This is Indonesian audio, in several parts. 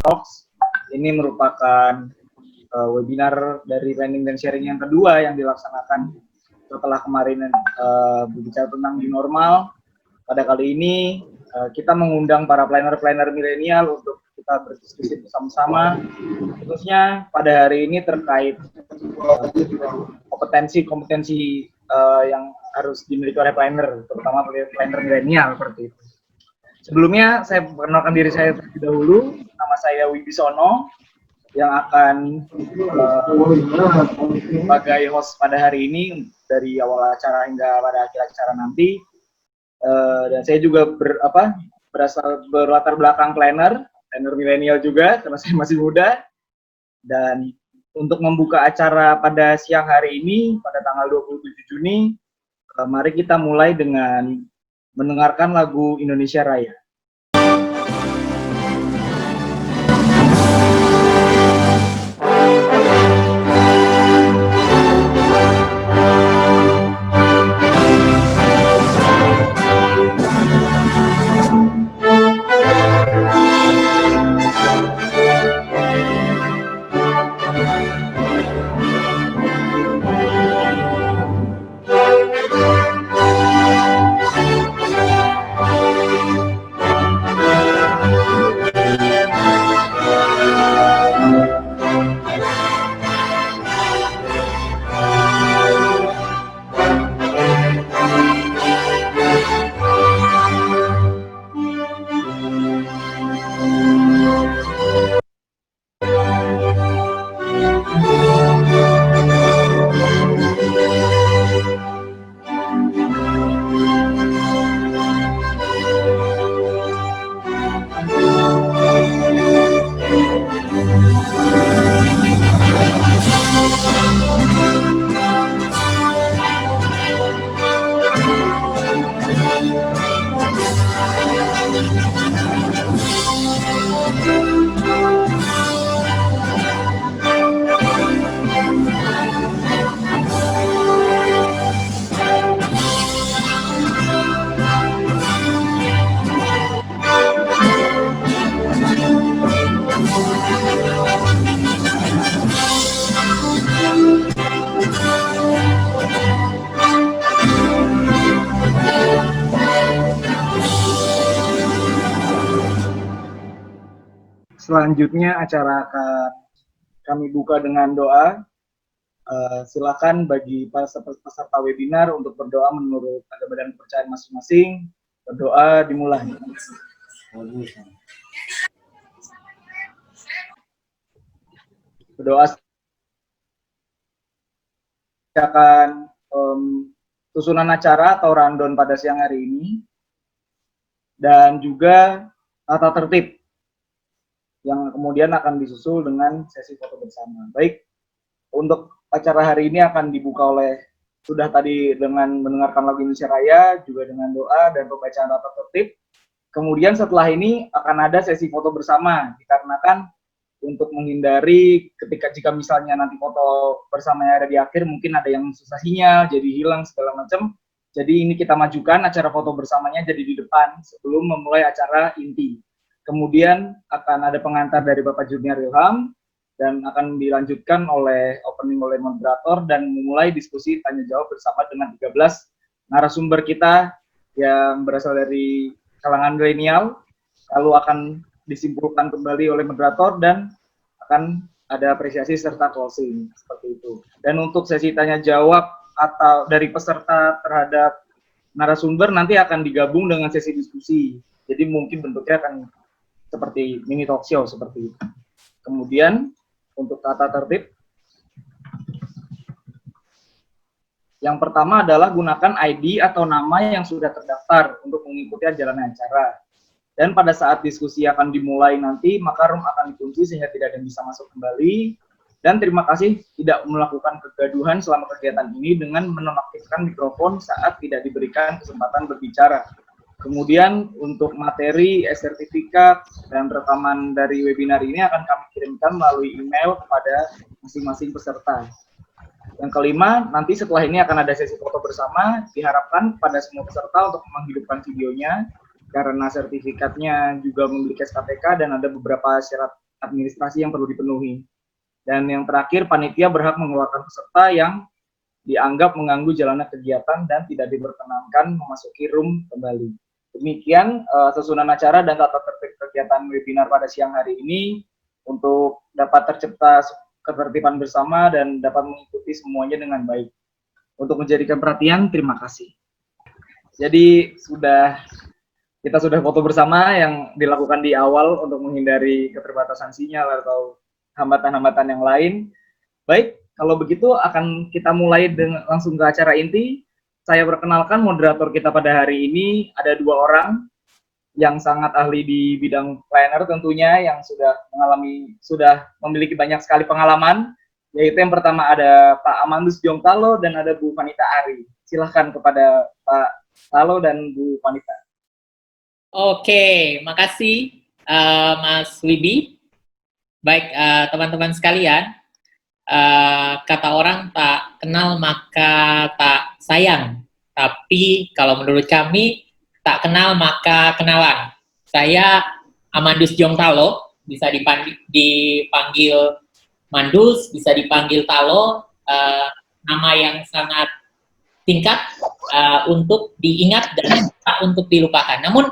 Talks. Ini merupakan webinar dari planning dan sharing yang kedua yang dilaksanakan setelah kemarin berbicara tentang new normal. Pada kali ini kita mengundang para planner-planner milenial untuk kita berdiskusi bersama-sama, khususnya pada hari ini terkait kompetensi yang harus dimiliki oleh planner, terutama planner milenial seperti itu. Sebelumnya saya perkenalkan diri saya terlebih dahulu. Nama saya Wibisono yang akan sebagai host pada hari ini dari awal acara hingga pada akhir acara nanti. Dan saya juga berlatar belakang planner milenial juga karena saya masih muda. Dan untuk membuka acara pada siang hari ini pada tanggal 27 Juni, mari kita mulai dengan mendengarkan lagu Indonesia Raya. Selanjutnya acara akan kami buka dengan doa. Silakan bagi peserta webinar untuk berdoa menurut agama dan kepercayaan masing-masing. Berdoa dimulai. Berdoa akan susunan acara atau rundown pada siang hari ini dan juga tata tertib yang kemudian akan disusul dengan sesi foto bersama. Baik, untuk acara hari ini akan dibuka sudah tadi dengan mendengarkan lagu Indonesia Raya, juga dengan doa dan pembacaan tata tertib. Kemudian setelah ini akan ada sesi foto bersama, dikarenakan untuk menghindari jika misalnya nanti foto bersamanya ada di akhir, mungkin ada yang susah sinyal, jadi hilang segala macam. Jadi ini kita majukan acara foto bersamanya jadi di depan sebelum memulai acara inti. Kemudian akan ada pengantar dari Bapak Junior Ilham dan akan dilanjutkan opening oleh moderator dan memulai diskusi tanya jawab bersama dengan 13 narasumber kita yang berasal dari kalangan milenial. Lalu akan disimpulkan kembali oleh moderator dan akan ada apresiasi serta closing seperti itu. Dan untuk sesi tanya jawab atau dari peserta terhadap narasumber nanti akan digabung dengan sesi diskusi. Jadi mungkin bentuknya akan seperti mini talk show seperti itu. Kemudian untuk tata tertib, yang pertama adalah gunakan ID atau nama yang sudah terdaftar untuk mengikuti jalannya acara. Dan pada saat diskusi akan dimulai nanti, maka room akan dikunci sehingga tidak ada yang bisa masuk kembali. Dan terima kasih tidak melakukan kegaduhan selama kegiatan ini dengan menonaktifkan mikrofon saat tidak diberikan kesempatan berbicara. Kemudian untuk materi, sertifikat, dan rekaman dari webinar ini akan kami kirimkan melalui email kepada masing-masing peserta. Yang kelima, nanti setelah ini akan ada sesi foto bersama, diharapkan pada semua peserta untuk menghidupkan videonya, karena sertifikatnya juga memiliki SKTK dan ada beberapa syarat administrasi yang perlu dipenuhi. Dan yang terakhir, panitia berhak mengeluarkan peserta yang dianggap mengganggu jalannya kegiatan dan tidak diperkenankan memasuki room kembali. Demikian susunan acara dan tata tertib kegiatan webinar pada siang hari ini untuk dapat tercipta ketertiban bersama dan dapat mengikuti semuanya dengan baik. Untuk menjadikan perhatian, terima kasih. Jadi kita sudah foto bersama yang dilakukan di awal untuk menghindari keterbatasan sinyal atau hambatan-hambatan yang lain. Baik, kalau begitu akan kita mulai langsung ke acara inti. Saya perkenalkan moderator kita pada hari ini, ada 2 orang yang sangat ahli di bidang planner tentunya, yang sudah memiliki banyak sekali pengalaman, yaitu yang pertama ada Pak Amandus Jongtalo dan ada Bu Vanita Ari. Silahkan kepada Pak Talo dan Bu Vanita. Oke, makasih Mas Wibi. Baik, teman-teman sekalian, kata orang tak kenal maka tak sayang, tapi kalau menurut kami tak kenal maka kenalan. Saya Amandus Jongtalo, bisa dipanggil Mandus, bisa dipanggil Talo, nama yang sangat singkat untuk diingat dan untuk dilupakan. Namun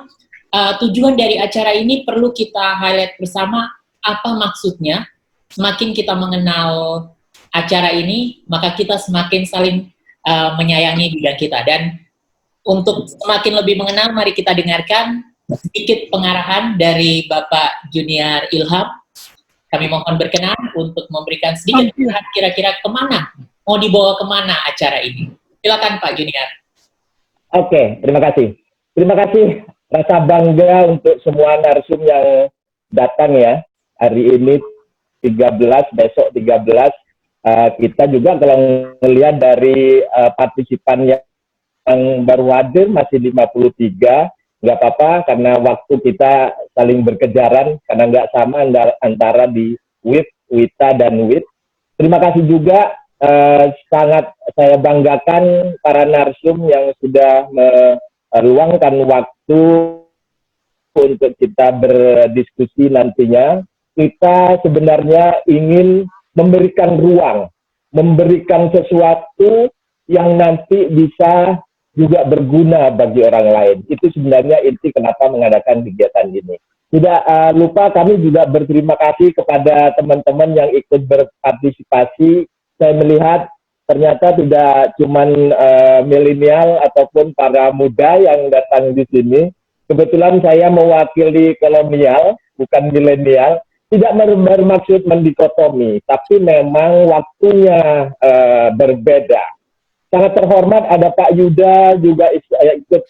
tujuan dari acara ini perlu kita highlight bersama apa maksudnya. Semakin kita mengenal acara ini, maka kita semakin saling menyayangi bidang kita. Dan untuk semakin lebih mengenal, mari kita dengarkan sedikit pengarahan dari Bapak Junior Ilham. Kami mohon berkenan untuk memberikan sedikit pengarahan kira-kira kemana, mau dibawa kemana acara ini. Silakan Pak Junior. Oke, terima kasih. Terima kasih, rasa bangga untuk semua narsum yang datang ya. Hari ini 13, besok 13. Kita juga kalau melihat dari partisipan yang baru hadir masih 53, nggak apa-apa karena waktu kita saling berkejaran karena nggak sama antara di WIT, WITA, dan WIT. Terima kasih juga, sangat saya banggakan para narsum yang sudah meluangkan waktu untuk kita berdiskusi nantinya. Kita sebenarnya ingin memberikan ruang, memberikan sesuatu yang nanti bisa juga berguna bagi orang lain. Itu sebenarnya inti kenapa mengadakan kegiatan ini. Tidak lupa kami juga berterima kasih kepada teman-teman yang ikut berpartisipasi. Saya melihat ternyata tidak cuma milenial ataupun para muda yang datang di sini. Kebetulan saya mewakili kolonial, bukan milenial. Tidak bermaksud mendikotomi, tapi memang waktunya berbeda. Sangat terhormat ada Pak Yuda juga ikut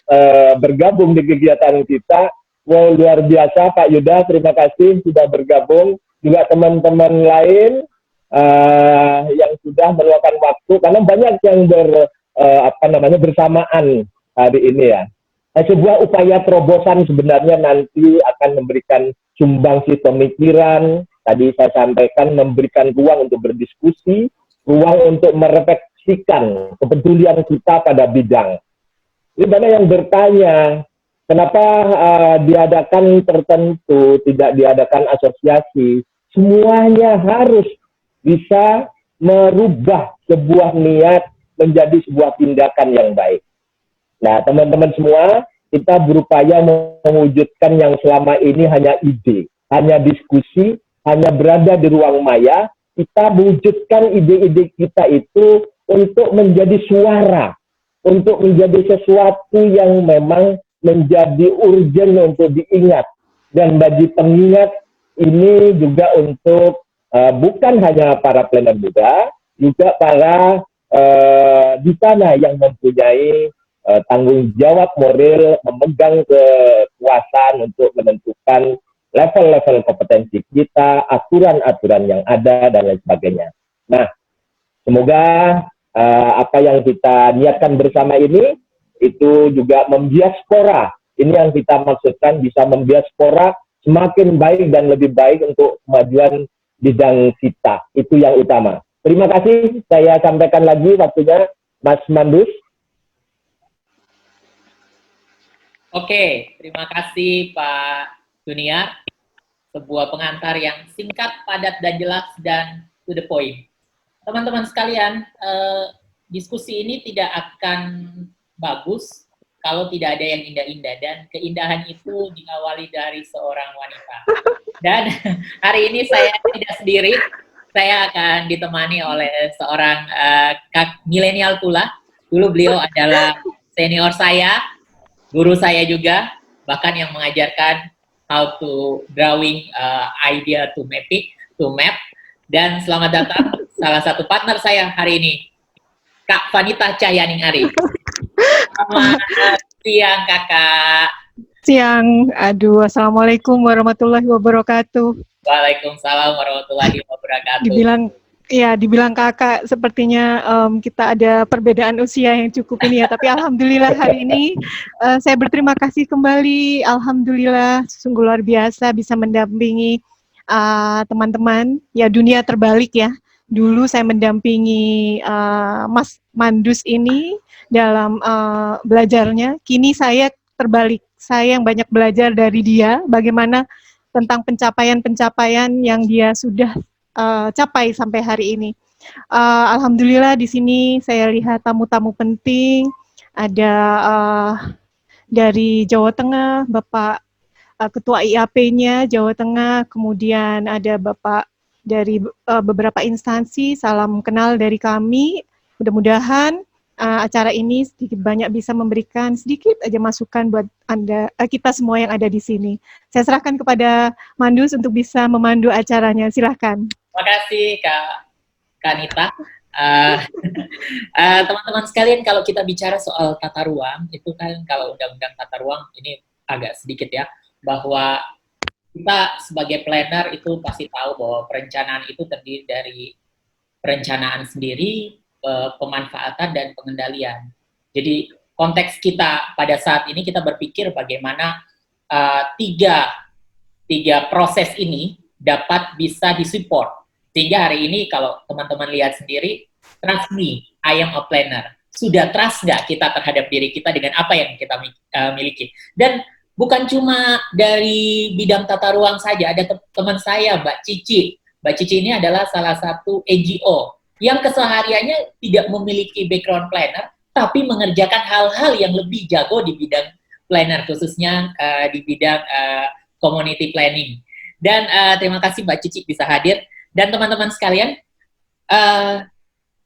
bergabung di kegiatan kita. Wow, luar biasa Pak Yuda, terima kasih sudah bergabung. Juga teman-teman lain yang sudah meluangkan waktu, karena banyak yang bersamaan hari ini ya. Sebuah upaya terobosan sebenarnya nanti akan memberikan sumbangsi pemikiran. Tadi saya sampaikan memberikan ruang untuk berdiskusi, ruang untuk merefleksikan kepedulian kita pada bidang. Ini banyak yang bertanya, kenapa diadakan tertentu, tidak diadakan asosiasi? Semuanya harus bisa merubah sebuah niat menjadi sebuah tindakan yang baik. Nah, teman-teman semua, kita berupaya mewujudkan yang selama ini hanya ide, hanya diskusi, hanya berada di ruang maya. Kita mewujudkan ide-ide kita itu untuk menjadi suara, untuk menjadi sesuatu yang memang menjadi urgen untuk diingat. Dan bagi pengingat ini juga untuk bukan hanya para planner muda, juga para di sana yang mempunyai tanggung jawab moral, memegang kekuasaan untuk menentukan level-level kompetensi kita, aturan-aturan yang ada, dan lain sebagainya. Nah, semoga apa yang kita niatkan bersama ini, itu juga membiaspora. Ini yang kita maksudkan, bisa membiaspora semakin baik dan lebih baik untuk kemajuan bidang kita. Itu yang utama. Terima kasih, saya sampaikan lagi waktunya Mas Mandus. Oke, terima kasih Pak Junior. sebuah pengantar yang singkat, padat, dan jelas, dan to the point. Teman-teman sekalian, diskusi ini tidak akan bagus kalau tidak ada yang indah-indah, dan keindahan itu diawali dari seorang wanita. Dan hari ini saya tidak sendiri, saya akan ditemani oleh seorang milenial pula. Dulu beliau adalah senior saya, guru saya juga, bahkan yang mengajarkan how to drawing idea to map. Dan selamat datang salah satu partner saya hari ini, Kak Vanita Cahyaning Ari. Selamat siang, Kakak. Siang, aduh, assalamualaikum warahmatullahi wabarakatuh. Waalaikumsalam warahmatullahi wabarakatuh. Dibilang kakak, sepertinya kita ada perbedaan usia yang cukup ini ya. Tapi alhamdulillah hari ini saya berterima kasih kembali. Alhamdulillah, sungguh luar biasa bisa mendampingi teman-teman. Ya, dunia terbalik ya. Dulu saya mendampingi Mas Mandus ini dalam belajarnya. Kini saya terbalik. Saya yang banyak belajar dari dia, bagaimana tentang pencapaian-pencapaian yang dia sudah capai sampai hari ini. Alhamdulillah di sini saya lihat tamu-tamu penting, ada dari Jawa Tengah, Bapak Ketua IAP-nya Jawa Tengah, kemudian ada Bapak dari beberapa instansi, salam kenal dari kami. Mudah-mudahan acara ini sedikit banyak bisa memberikan sedikit aja masukan buat kita semua yang ada di sini. Saya serahkan kepada Mandus untuk bisa memandu acaranya. Silahkan. Terima kasih Kak Kanita. Teman-teman sekalian, kalau kita bicara soal tata ruang, itu kan kalau undang-undang tata ruang ini agak sedikit ya, bahwa kita sebagai planner itu pasti tahu bahwa perencanaan itu terdiri dari perencanaan sendiri, pemanfaatan dan pengendalian. Jadi konteks kita pada saat ini kita berpikir bagaimana tiga proses ini dapat bisa disupport. Sehingga hari ini kalau teman-teman lihat sendiri, trust me, I am a planner. Sudah trust nggak kita terhadap diri kita dengan apa yang kita miliki? Dan bukan cuma dari bidang tata ruang saja, ada teman saya, Mbak Cici. Mbak Cici ini adalah salah satu NGO yang kesehariannya tidak memiliki background planner, tapi mengerjakan hal-hal yang lebih jago di bidang planner, khususnya di bidang community planning. Dan terima kasih Mbak Cici bisa hadir. Dan teman-teman sekalian,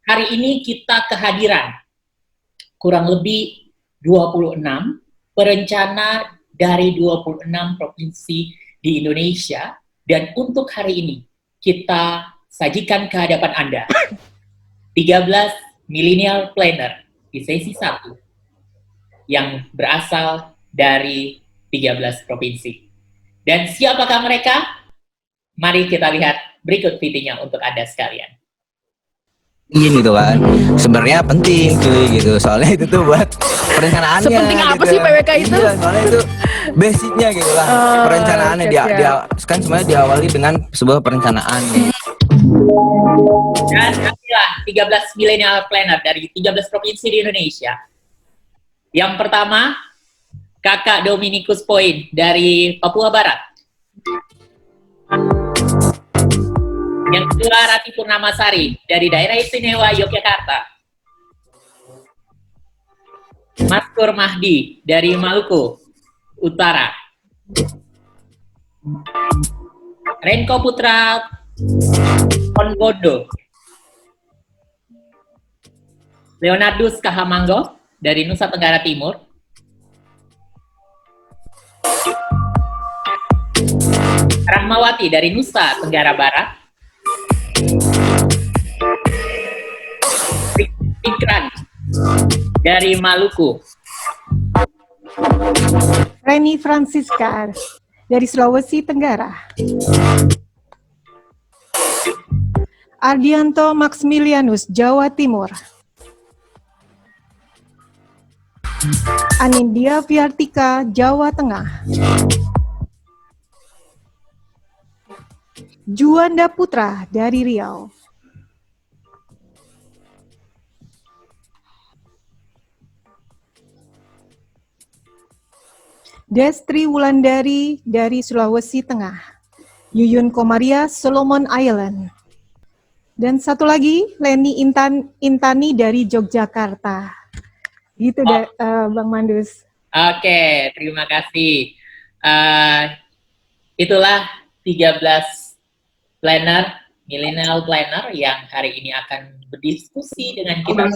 hari ini kita kehadiran kurang lebih 26 perencana dari 26 provinsi di Indonesia. Dan untuk hari ini, kita sajikan ke hadapan Anda 13 millennial planner di sesi 1 yang berasal dari 13 provinsi. Dan siapakah mereka? Mari kita lihat berikut videonya untuk Anda sekalian. Gitu kan, sebenarnya penting cuy gitu, soalnya itu tuh buat perencanaannya. Sepenting apa gitu. sih PWK itu? Iya, soalnya itu basicnya gitu lah, perencanaannya kan semuanya diawali dengan sebuah perencanaan. Dan inilah 13 millennial planner dari 13 provinsi di Indonesia. Yang pertama, Kakak Dominikus Point dari Papua Barat. Yang kedua, Rati Purnamasari dari Daerah Istimewa Yogyakarta. Maskur Mahdi dari Maluku Utara. Renko Putra Ponbodo. Leonardus Kahamanggo dari Nusa Tenggara Timur. Rahmawati dari Nusa Tenggara Barat. Ikran dari Maluku. Reni Francisca dari Sulawesi Tenggara. Ardianto Maximilianus, Jawa Timur. Anindya Fiartika, Jawa Tengah. Juanda Putra dari Riau. Destri Wulandari dari Sulawesi Tengah. Yuyun Komaria, Solomon Island. Dan satu lagi, Leni Intani dari Yogyakarta. Gitu, Bang Mandus. Oke, terima kasih. Itulah 13 planner, millennial planner yang hari ini akan berdiskusi dengan kita.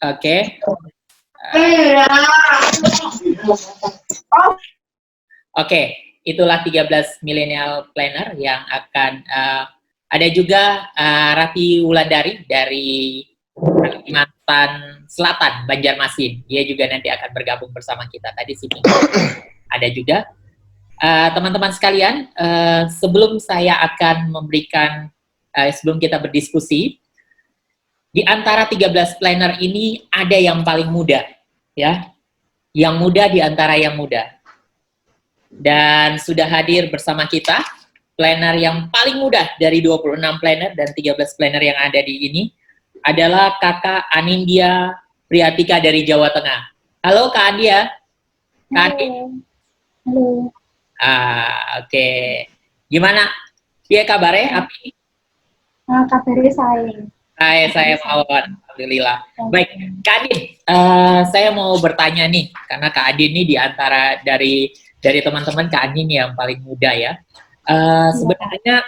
Oke. Oke, itulah 13 millennial planner yang akan ada juga Rati Wulandari dari Kalimantan Selatan, Banjarmasin. Dia juga nanti akan bergabung bersama kita. Tadi sini ada juga. Teman-teman sekalian, sebelum saya akan memberikan, sebelum kita berdiskusi, di antara 13 planner ini ada yang paling muda, ya. Yang muda di antara yang muda. Dan sudah hadir bersama kita, planner yang paling muda dari 26 planner dan 13 planner yang ada di ini adalah Kakak Anindya Priyatika dari Jawa Tengah. Halo Kak Andia. Kak Andia. Halo. Oke. Gimana? Iya kabarnya, Api? Kabarnya Saya mawon, alhamdulillah. Baik, Kak Adin, saya mau bertanya nih, karena Kak Adin ini di antara dari teman-teman Kak Adin yang paling muda ya. Sebenarnya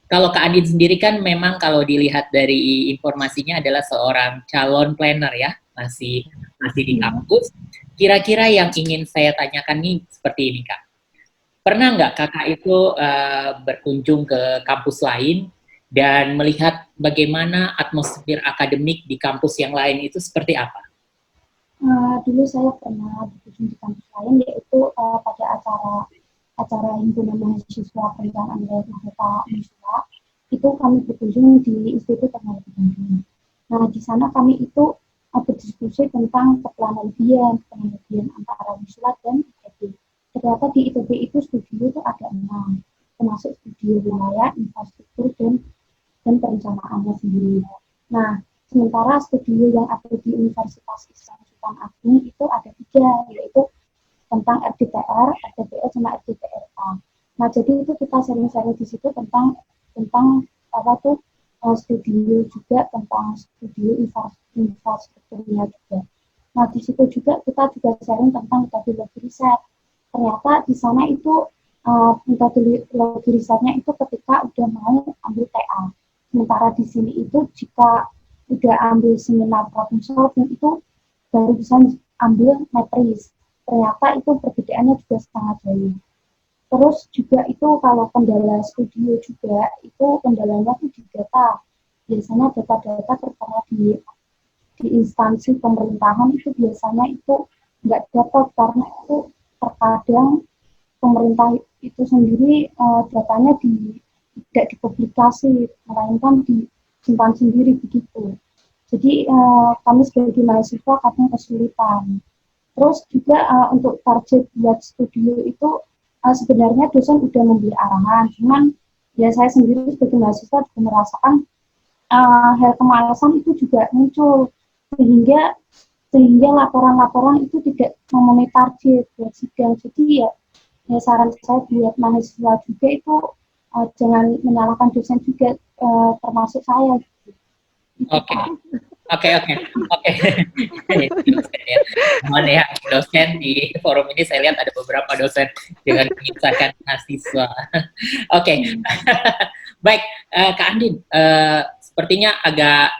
kalau Kak Adin sendiri kan memang kalau dilihat dari informasinya adalah seorang calon planner ya, masih di kampus. Kira-kira yang ingin saya tanyakan nih seperti ini Kak. Pernah nggak Kakak itu berkunjung ke kampus lain dan melihat bagaimana atmosfer akademik di kampus yang lain itu seperti apa? Dulu saya pernah berkunjung di kampus lain, yaitu pada acara himpunan mahasiswa perencanaan daerah Kota Miswa. Itu kami berkunjung di Institut Teknologi Bandung. Nah, di sana kami itu berdiskusi tentang keplanologian antara Miswa dan ITB. Ternyata di ITB itu studio itu ada 6, termasuk studio wilayah, infrastruktur, dan perencanaannya sendiri. Nah, sementara studio yang ada di Universitas Islam Sultan Agung itu ada 3, yaitu tentang RDTR, RDTR, sama RDTRA. Nah, jadi itu kita sering-sering di situ tentang studio juga, tentang studio infrastrukturnya juga. Nah, di situ juga kita juga sharing tentang metodologi riset. Ternyata di sana itu metodologi risetnya itu ketika udah mau ambil TA. Sementara di sini itu jika udah ambil seminar problem solving itu baru bisa ambil matris. Ternyata itu perbedaannya juga sangat jauh. Terus juga itu kalau kendala studio juga itu kendalanya itu di data. Biasanya data-data terutama di instansi pemerintahan itu biasanya itu nggak dapat karena itu terkadang pemerintah itu sendiri datanya tidak dipublikasi, melainkan disimpan sendiri begitu. Jadi kami sebagai mahasiswa kadang kesulitan. Terus juga untuk target buat studio itu sebenarnya dosen udah memberi arahan, cuman ya saya sendiri sebagai mahasiswa juga merasakan hal kemalasan itu juga muncul sehingga laporan-laporan itu tidak memenuhi target buat sidang. Jadi ya saran saya buat mahasiswa juga itu jangan menyalahkan dosen juga, termasuk saya. Oke. Mohon ya, dosen di forum ini saya lihat ada beberapa dosen dengan menyusahkan mahasiswa. Oke. Baik, Kak Andin, sepertinya agak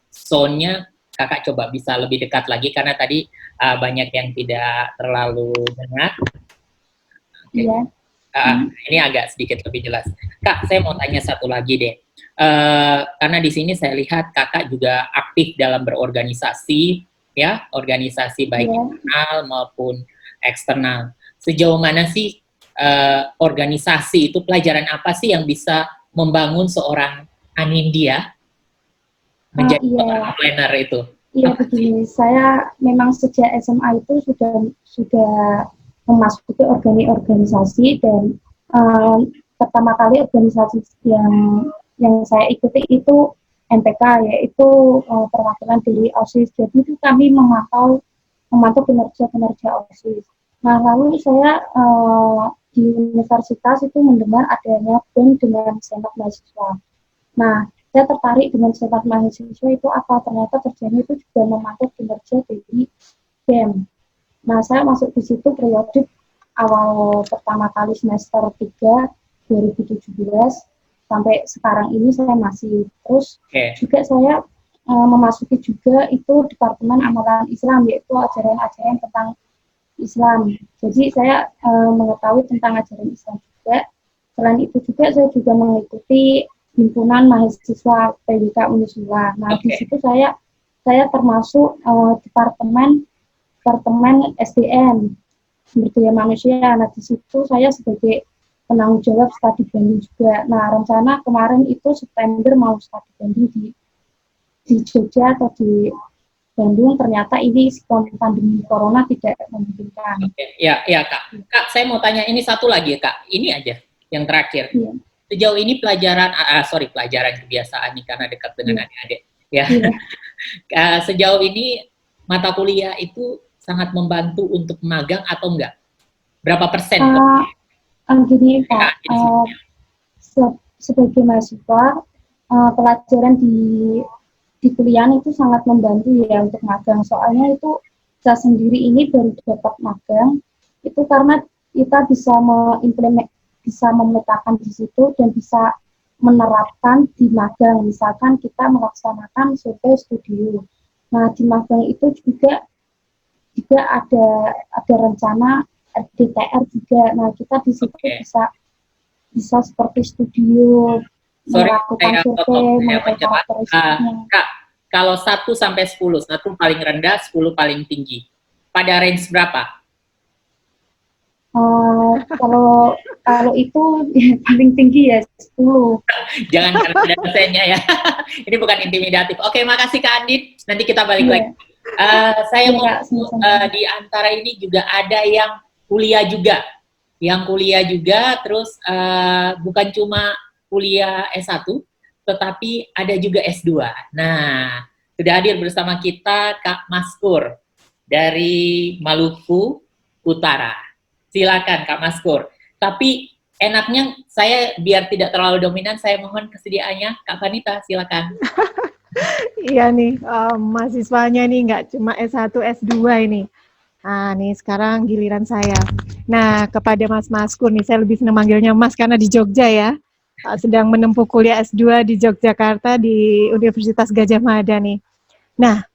soundnya Kakak coba bisa lebih dekat lagi karena tadi banyak yang tidak terlalu dengar. Okay. Iya. Ini agak sedikit lebih jelas. Kak, saya mau tanya satu lagi deh. Karena di sini saya lihat Kakak juga aktif dalam berorganisasi, ya, organisasi baik internal maupun eksternal. Sejauh mana sih organisasi itu, pelajaran apa sih yang bisa membangun seorang Anindya menjadi seorang planner itu? Iya begini, saya memang sejak SMA itu sudah memasuki organisasi dan pertama kali organisasi yang saya ikuti itu MPK, yaitu perwakilan dari OSIS. Jadi itu kami memantau kinerja OSIS. Nah, lalu saya di universitas itu mendengar adanya BEM dengan senat mahasiswa. Nah, saya tertarik dengan senat mahasiswa itu apa? Ternyata kerjanya itu juga memantau kinerja dari BEM. Nah, saya masuk di situ periode awal pertama kali semester 3 2017 sampai sekarang ini saya masih terus. Juga saya memasuki juga itu Departemen Amalan Islam, yaitu ajaran-ajaran tentang Islam. Jadi saya mengetahui tentang ajaran Islam juga. Selain itu juga saya juga mengikuti himpunan mahasiswa PWK Unisula. Nah, di situ saya termasuk departemen SDM, sumber daya manusia. Nah, di situ saya sebagai penanggung jawab studi banding juga. Nah, rencana kemarin itu September mau studi banding di Jogja atau di Bandung, ternyata ini pandemi corona tidak memungkinkan. Ya Kak. Kak, saya mau tanya ini satu lagi ya Kak. Ini aja yang terakhir. Iya. Sejauh ini pelajaran kebiasaan nih karena dekat dengan adik-adik. Ya. Iya. Sejauh ini mata kuliah itu sangat membantu untuk magang atau enggak? Berapa persen? Gini Kak, sebagai mahasiswa pelajaran di kuliah itu sangat membantu ya untuk magang. Soalnya itu saya sendiri ini baru dapat magang itu karena kita bisa memetakan di situ dan bisa menerapkan di magang. Misalkan kita melaksanakan survei studio. Nah, di magang itu juga ada rencana DTR juga. Nah, kita di situ bisa seperti studio, melakukan survei, melakukan karakteristiknya. Kak, kalau 1 sampai 10, 1 paling rendah, 10 paling tinggi. Pada range berapa? Kalau itu paling tinggi ya 10. Jangan karena ada dosennya ya. Ini bukan intimidatif. Oke, makasih Kak Andit. Nanti kita balik lagi. Saya mau di antara ini juga ada yang kuliah juga. Terus bukan cuma kuliah S1, tetapi ada juga S2. Nah, sudah hadir bersama kita Kak Maskur dari Maluku Utara. Silakan Kak Maskur. Tapi enaknya saya biar tidak terlalu dominan, saya mohon kesediaannya Kak Vanita, silakan. Iya nih, mahasiswanya nih nggak cuma S1, S2 ini. Nah, nih sekarang giliran saya. Nah, kepada Mas Maskur nih, saya lebih senang manggilnya Mas karena di Jogja ya. Sedang menempuh kuliah S2 di Yogyakarta di Universitas Gadjah Mada nih. Nah,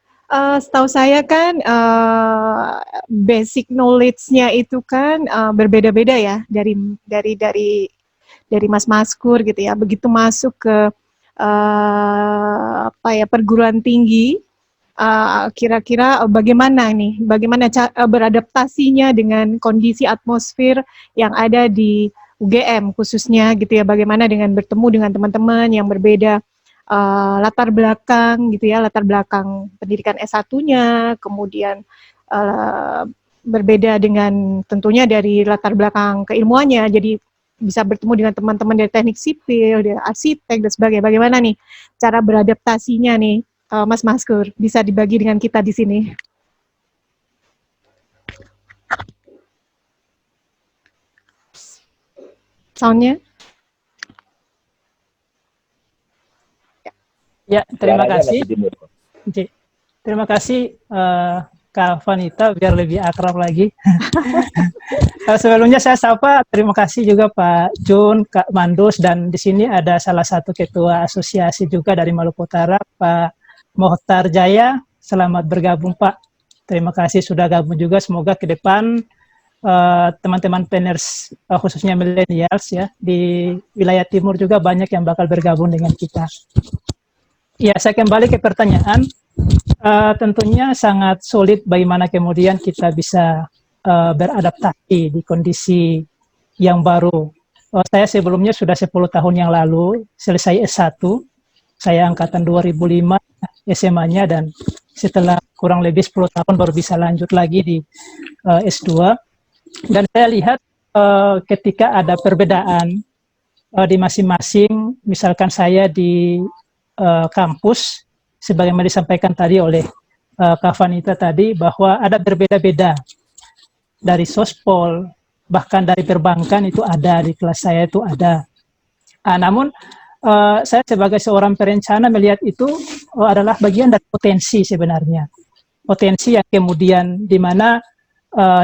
setahu saya kan basic knowledge-nya itu kan berbeda-beda ya dari Mas Maskur gitu ya. Begitu masuk ke perguruan tinggi, kira-kira bagaimana beradaptasinya dengan kondisi atmosfer yang ada di UGM khususnya gitu ya, bagaimana dengan bertemu dengan teman-teman yang berbeda latar belakang gitu ya, latar belakang pendidikan S1-nya, kemudian berbeda dengan tentunya dari latar belakang keilmuannya, jadi bisa bertemu dengan teman-teman dari teknik sipil, dari arsitek dan sebagainya. Bagaimana nih cara beradaptasinya nih, Mas Maskur, bisa dibagi dengan kita di sini? Soundnya? Ya, terima kasih. Terima kasih Kak Vanita, biar lebih akrab lagi. Sebelumnya saya sapa, terima kasih juga Pak Jun, Kak Mandus, dan di sini ada salah satu ketua asosiasi juga dari Maluku Utara, Pak Mohtar Jaya. Selamat bergabung Pak. Terima kasih sudah gabung juga. Semoga ke depan teman-teman pioners khususnya millennials ya di wilayah timur juga banyak yang bakal bergabung dengan kita. Ya, saya kembali ke pertanyaan. Tentunya sangat sulit bagaimana kemudian kita bisa beradaptasi di kondisi yang baru. Saya sebelumnya sudah 10 tahun yang lalu selesai S1. Saya angkatan 2005 SMA-nya, dan setelah kurang lebih 10 tahun baru bisa lanjut lagi di S2. Dan saya lihat ketika ada perbedaan di masing-masing, misalkan saya di kampus, sebagaimana disampaikan tadi oleh Kak Vanita tadi, bahwa ada berbeda-beda dari sospol, bahkan dari perbankan itu ada, di kelas saya itu ada. Namun saya sebagai seorang perencana melihat itu adalah bagian dari potensi sebenarnya. Potensi yang kemudian di mana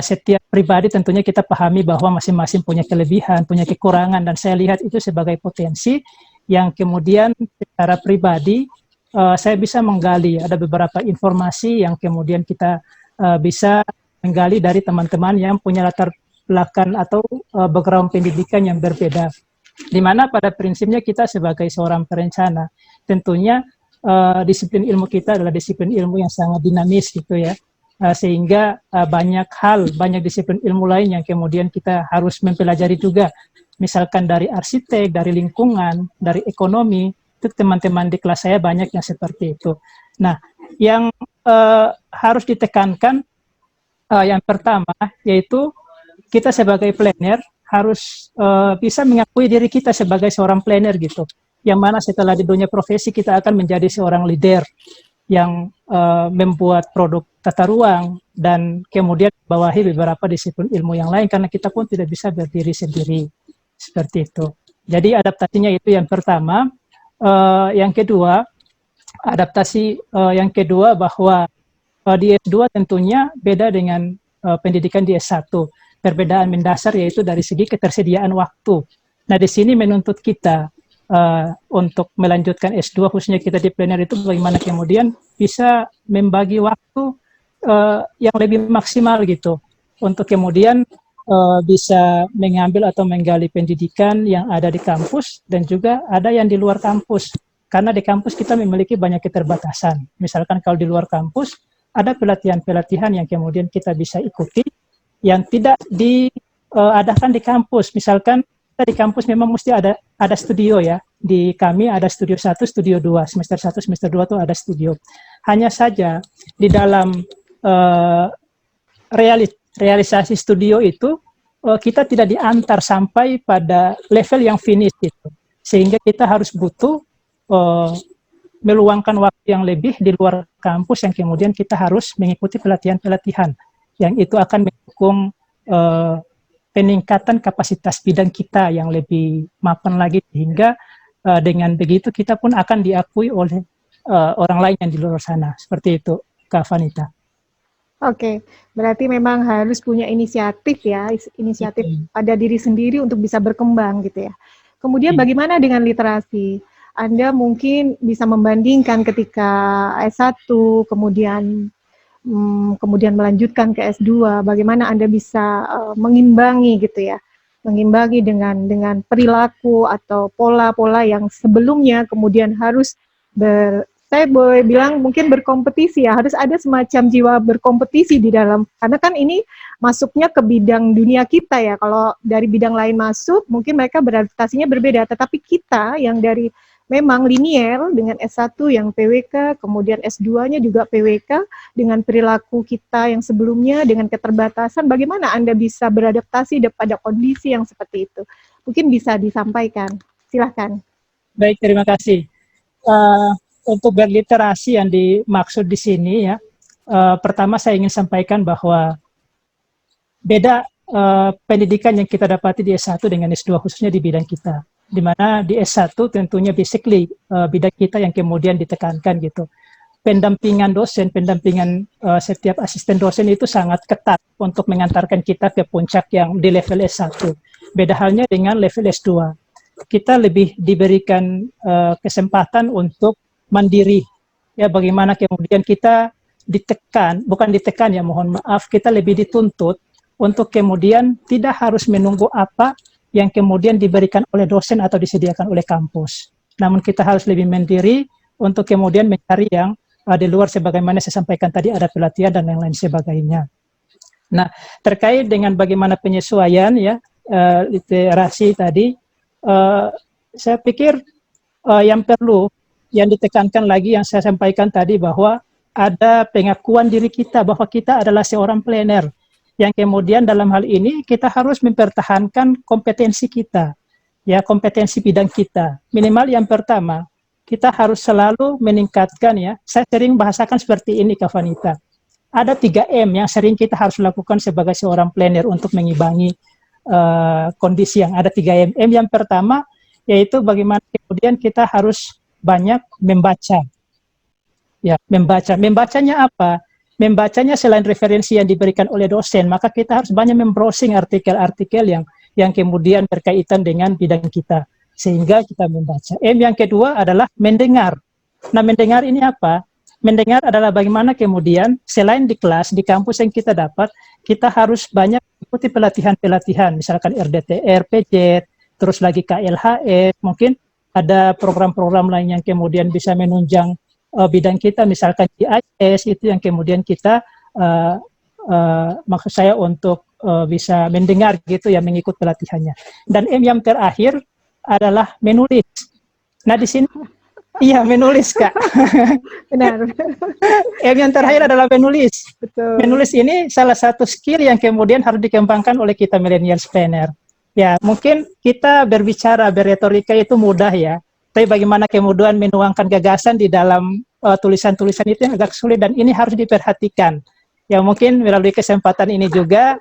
setiap pribadi tentunya kita pahami bahwa masing-masing punya kelebihan, punya kekurangan, dan saya lihat itu sebagai potensi yang kemudian secara pribadi saya bisa menggali. Ada beberapa informasi yang kemudian kita bisa menggali dari teman-teman yang punya latar belakang atau background pendidikan yang berbeda. Di mana pada prinsipnya kita sebagai seorang perencana, tentunya disiplin ilmu kita adalah disiplin ilmu yang sangat dinamis gitu ya. Sehingga banyak hal, banyak disiplin ilmu lain yang kemudian kita harus mempelajari juga. Misalkan dari arsitek, dari lingkungan, dari ekonomi, itu teman-teman di kelas saya banyak yang seperti itu. Nah, yang harus ditekankan yang pertama, yaitu kita sebagai planner harus bisa mengakui diri kita sebagai seorang planner gitu. Yang mana setelah di dunia profesi kita akan menjadi seorang leader yang membuat produk tata ruang dan kemudian bawahi beberapa disiplin ilmu yang lain, karena kita pun tidak bisa berdiri sendiri seperti itu. Jadi adaptasinya itu yang pertama. Yang kedua, adaptasi yang kedua bahwa di S2 tentunya beda dengan pendidikan di S1. Perbedaan mendasar yaitu dari segi ketersediaan waktu. Nah, di sini menuntut kita untuk melanjutkan S2, khususnya kita di planner itu bagaimana kemudian bisa membagi waktu yang lebih maksimal gitu, untuk kemudian bisa mengambil atau menggali pendidikan yang ada di kampus dan juga ada yang di luar kampus. Karena di kampus kita memiliki banyak keterbatasan. Misalkan kalau di luar kampus, ada pelatihan-pelatihan yang kemudian kita bisa ikuti yang tidak diadakan di kampus. Misalkan kita di kampus memang mesti ada studio ya. Di kami ada studio 1, studio 2. Semester 1, semester 2 itu ada studio. Hanya saja di dalam realisasi studio itu kita tidak diantar sampai pada level yang finish itu. Sehingga kita harus butuh meluangkan waktu yang lebih di luar kampus yang kemudian kita harus mengikuti pelatihan-pelatihan yang itu akan mendukung peningkatan kapasitas bidang kita yang lebih mapan lagi, sehingga dengan begitu kita pun akan diakui oleh orang lain yang di luar sana. Seperti itu, Kak Vanita. Oke, berarti memang harus punya inisiatif ya, inisiatif pada diri sendiri untuk bisa berkembang gitu ya. Kemudian bagaimana dengan literasi? Anda mungkin bisa membandingkan ketika S1, kemudian melanjutkan ke S2, bagaimana Anda bisa mengimbangi gitu ya, mengimbangi dengan perilaku atau pola-pola yang sebelumnya kemudian harus saya boleh bilang mungkin berkompetisi ya, harus ada semacam jiwa berkompetisi di dalam, karena kan ini masuknya ke bidang dunia kita ya, kalau dari bidang lain masuk mungkin mereka beradaptasinya berbeda, tetapi kita yang dari memang linier dengan S1 yang PWK, kemudian S2-nya juga PWK, dengan perilaku kita yang sebelumnya, dengan keterbatasan, bagaimana Anda bisa beradaptasi pada kondisi yang seperti itu? Mungkin bisa disampaikan, silahkan. Baik, terima kasih. Untuk berliterasi yang dimaksud di sini ya, pertama saya ingin sampaikan bahwa beda pendidikan yang kita dapati di S1 dengan S2 khususnya di bidang kita. Di mana di S1 tentunya basically bidang kita yang kemudian ditekankan gitu. Pendampingan dosen, pendampingan setiap asisten dosen itu sangat ketat untuk mengantarkan kita ke puncak yang di level S1. Beda halnya dengan level S2. Kita lebih diberikan kesempatan untuk mandiri, ya, bagaimana kemudian kita bukan ditekan ya, mohon maaf, kita lebih dituntut untuk kemudian tidak harus menunggu apa yang kemudian diberikan oleh dosen atau disediakan oleh kampus. Namun kita harus lebih mandiri untuk kemudian mencari yang di luar, sebagaimana saya sampaikan tadi ada pelatihan dan yang lain sebagainya. Nah, terkait dengan bagaimana penyesuaian ya literasi tadi, saya pikir yang perlu yang ditekankan lagi yang saya sampaikan tadi bahwa ada pengakuan diri kita bahwa kita adalah seorang planner yang kemudian dalam hal ini kita harus mempertahankan kompetensi kita, ya, kompetensi bidang kita. Minimal yang pertama, kita harus selalu meningkatkan ya. Saya sering bahasakan seperti ini, Kak Vanita. Ada 3M yang sering kita harus lakukan sebagai seorang planner untuk mengimbangi kondisi yang ada 3M. M yang pertama yaitu bagaimana kemudian kita harus banyak membaca. Ya, membaca. Membacanya apa? Membacanya selain referensi yang diberikan oleh dosen, maka kita harus banyak membrowsing artikel-artikel yang kemudian berkaitan dengan bidang kita, sehingga kita membaca. M yang kedua adalah mendengar. Nah, mendengar ini apa? Mendengar adalah bagaimana kemudian selain di kelas, di kampus yang kita dapat, kita harus banyak mengikuti pelatihan-pelatihan, misalkan RDTR, PJ, terus lagi KLHS, mungkin ada program-program lain yang kemudian bisa menunjang bidang kita, misalkan GIS, itu yang kemudian kita, maksud saya untuk bisa mendengar gitu ya, mengikut pelatihannya. Dan M yang terakhir adalah menulis. Nah, di sini iya, menulis, Kak. Benar. M yang terakhir adalah menulis. Betul. Menulis ini salah satu skill yang kemudian harus dikembangkan oleh kita millennials planner. Ya, mungkin kita berbicara, berretorika itu mudah ya. Tapi bagaimana kemudian menuangkan gagasan di dalam tulisan-tulisan itu yang agak sulit, dan ini harus diperhatikan. Ya, mungkin melalui kesempatan ini juga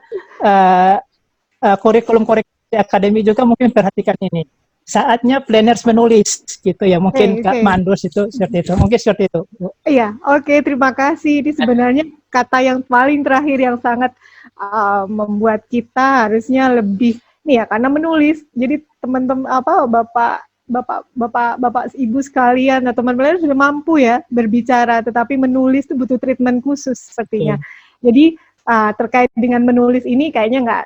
kurikulum akademi juga mungkin perhatikan ini. Saatnya planners menulis gitu ya, mungkin Kak Mandus itu seperti itu, mungkin seperti itu. Iya, oke, terima kasih. Ini sebenarnya kata yang paling terakhir yang sangat membuat kita harusnya lebih nih ya, karena menulis. Jadi teman-teman bapak ibu sekalian atau teman-teman sudah mampu ya berbicara, tetapi menulis itu butuh treatment khusus sepertinya. Jadi terkait dengan menulis ini kayaknya nggak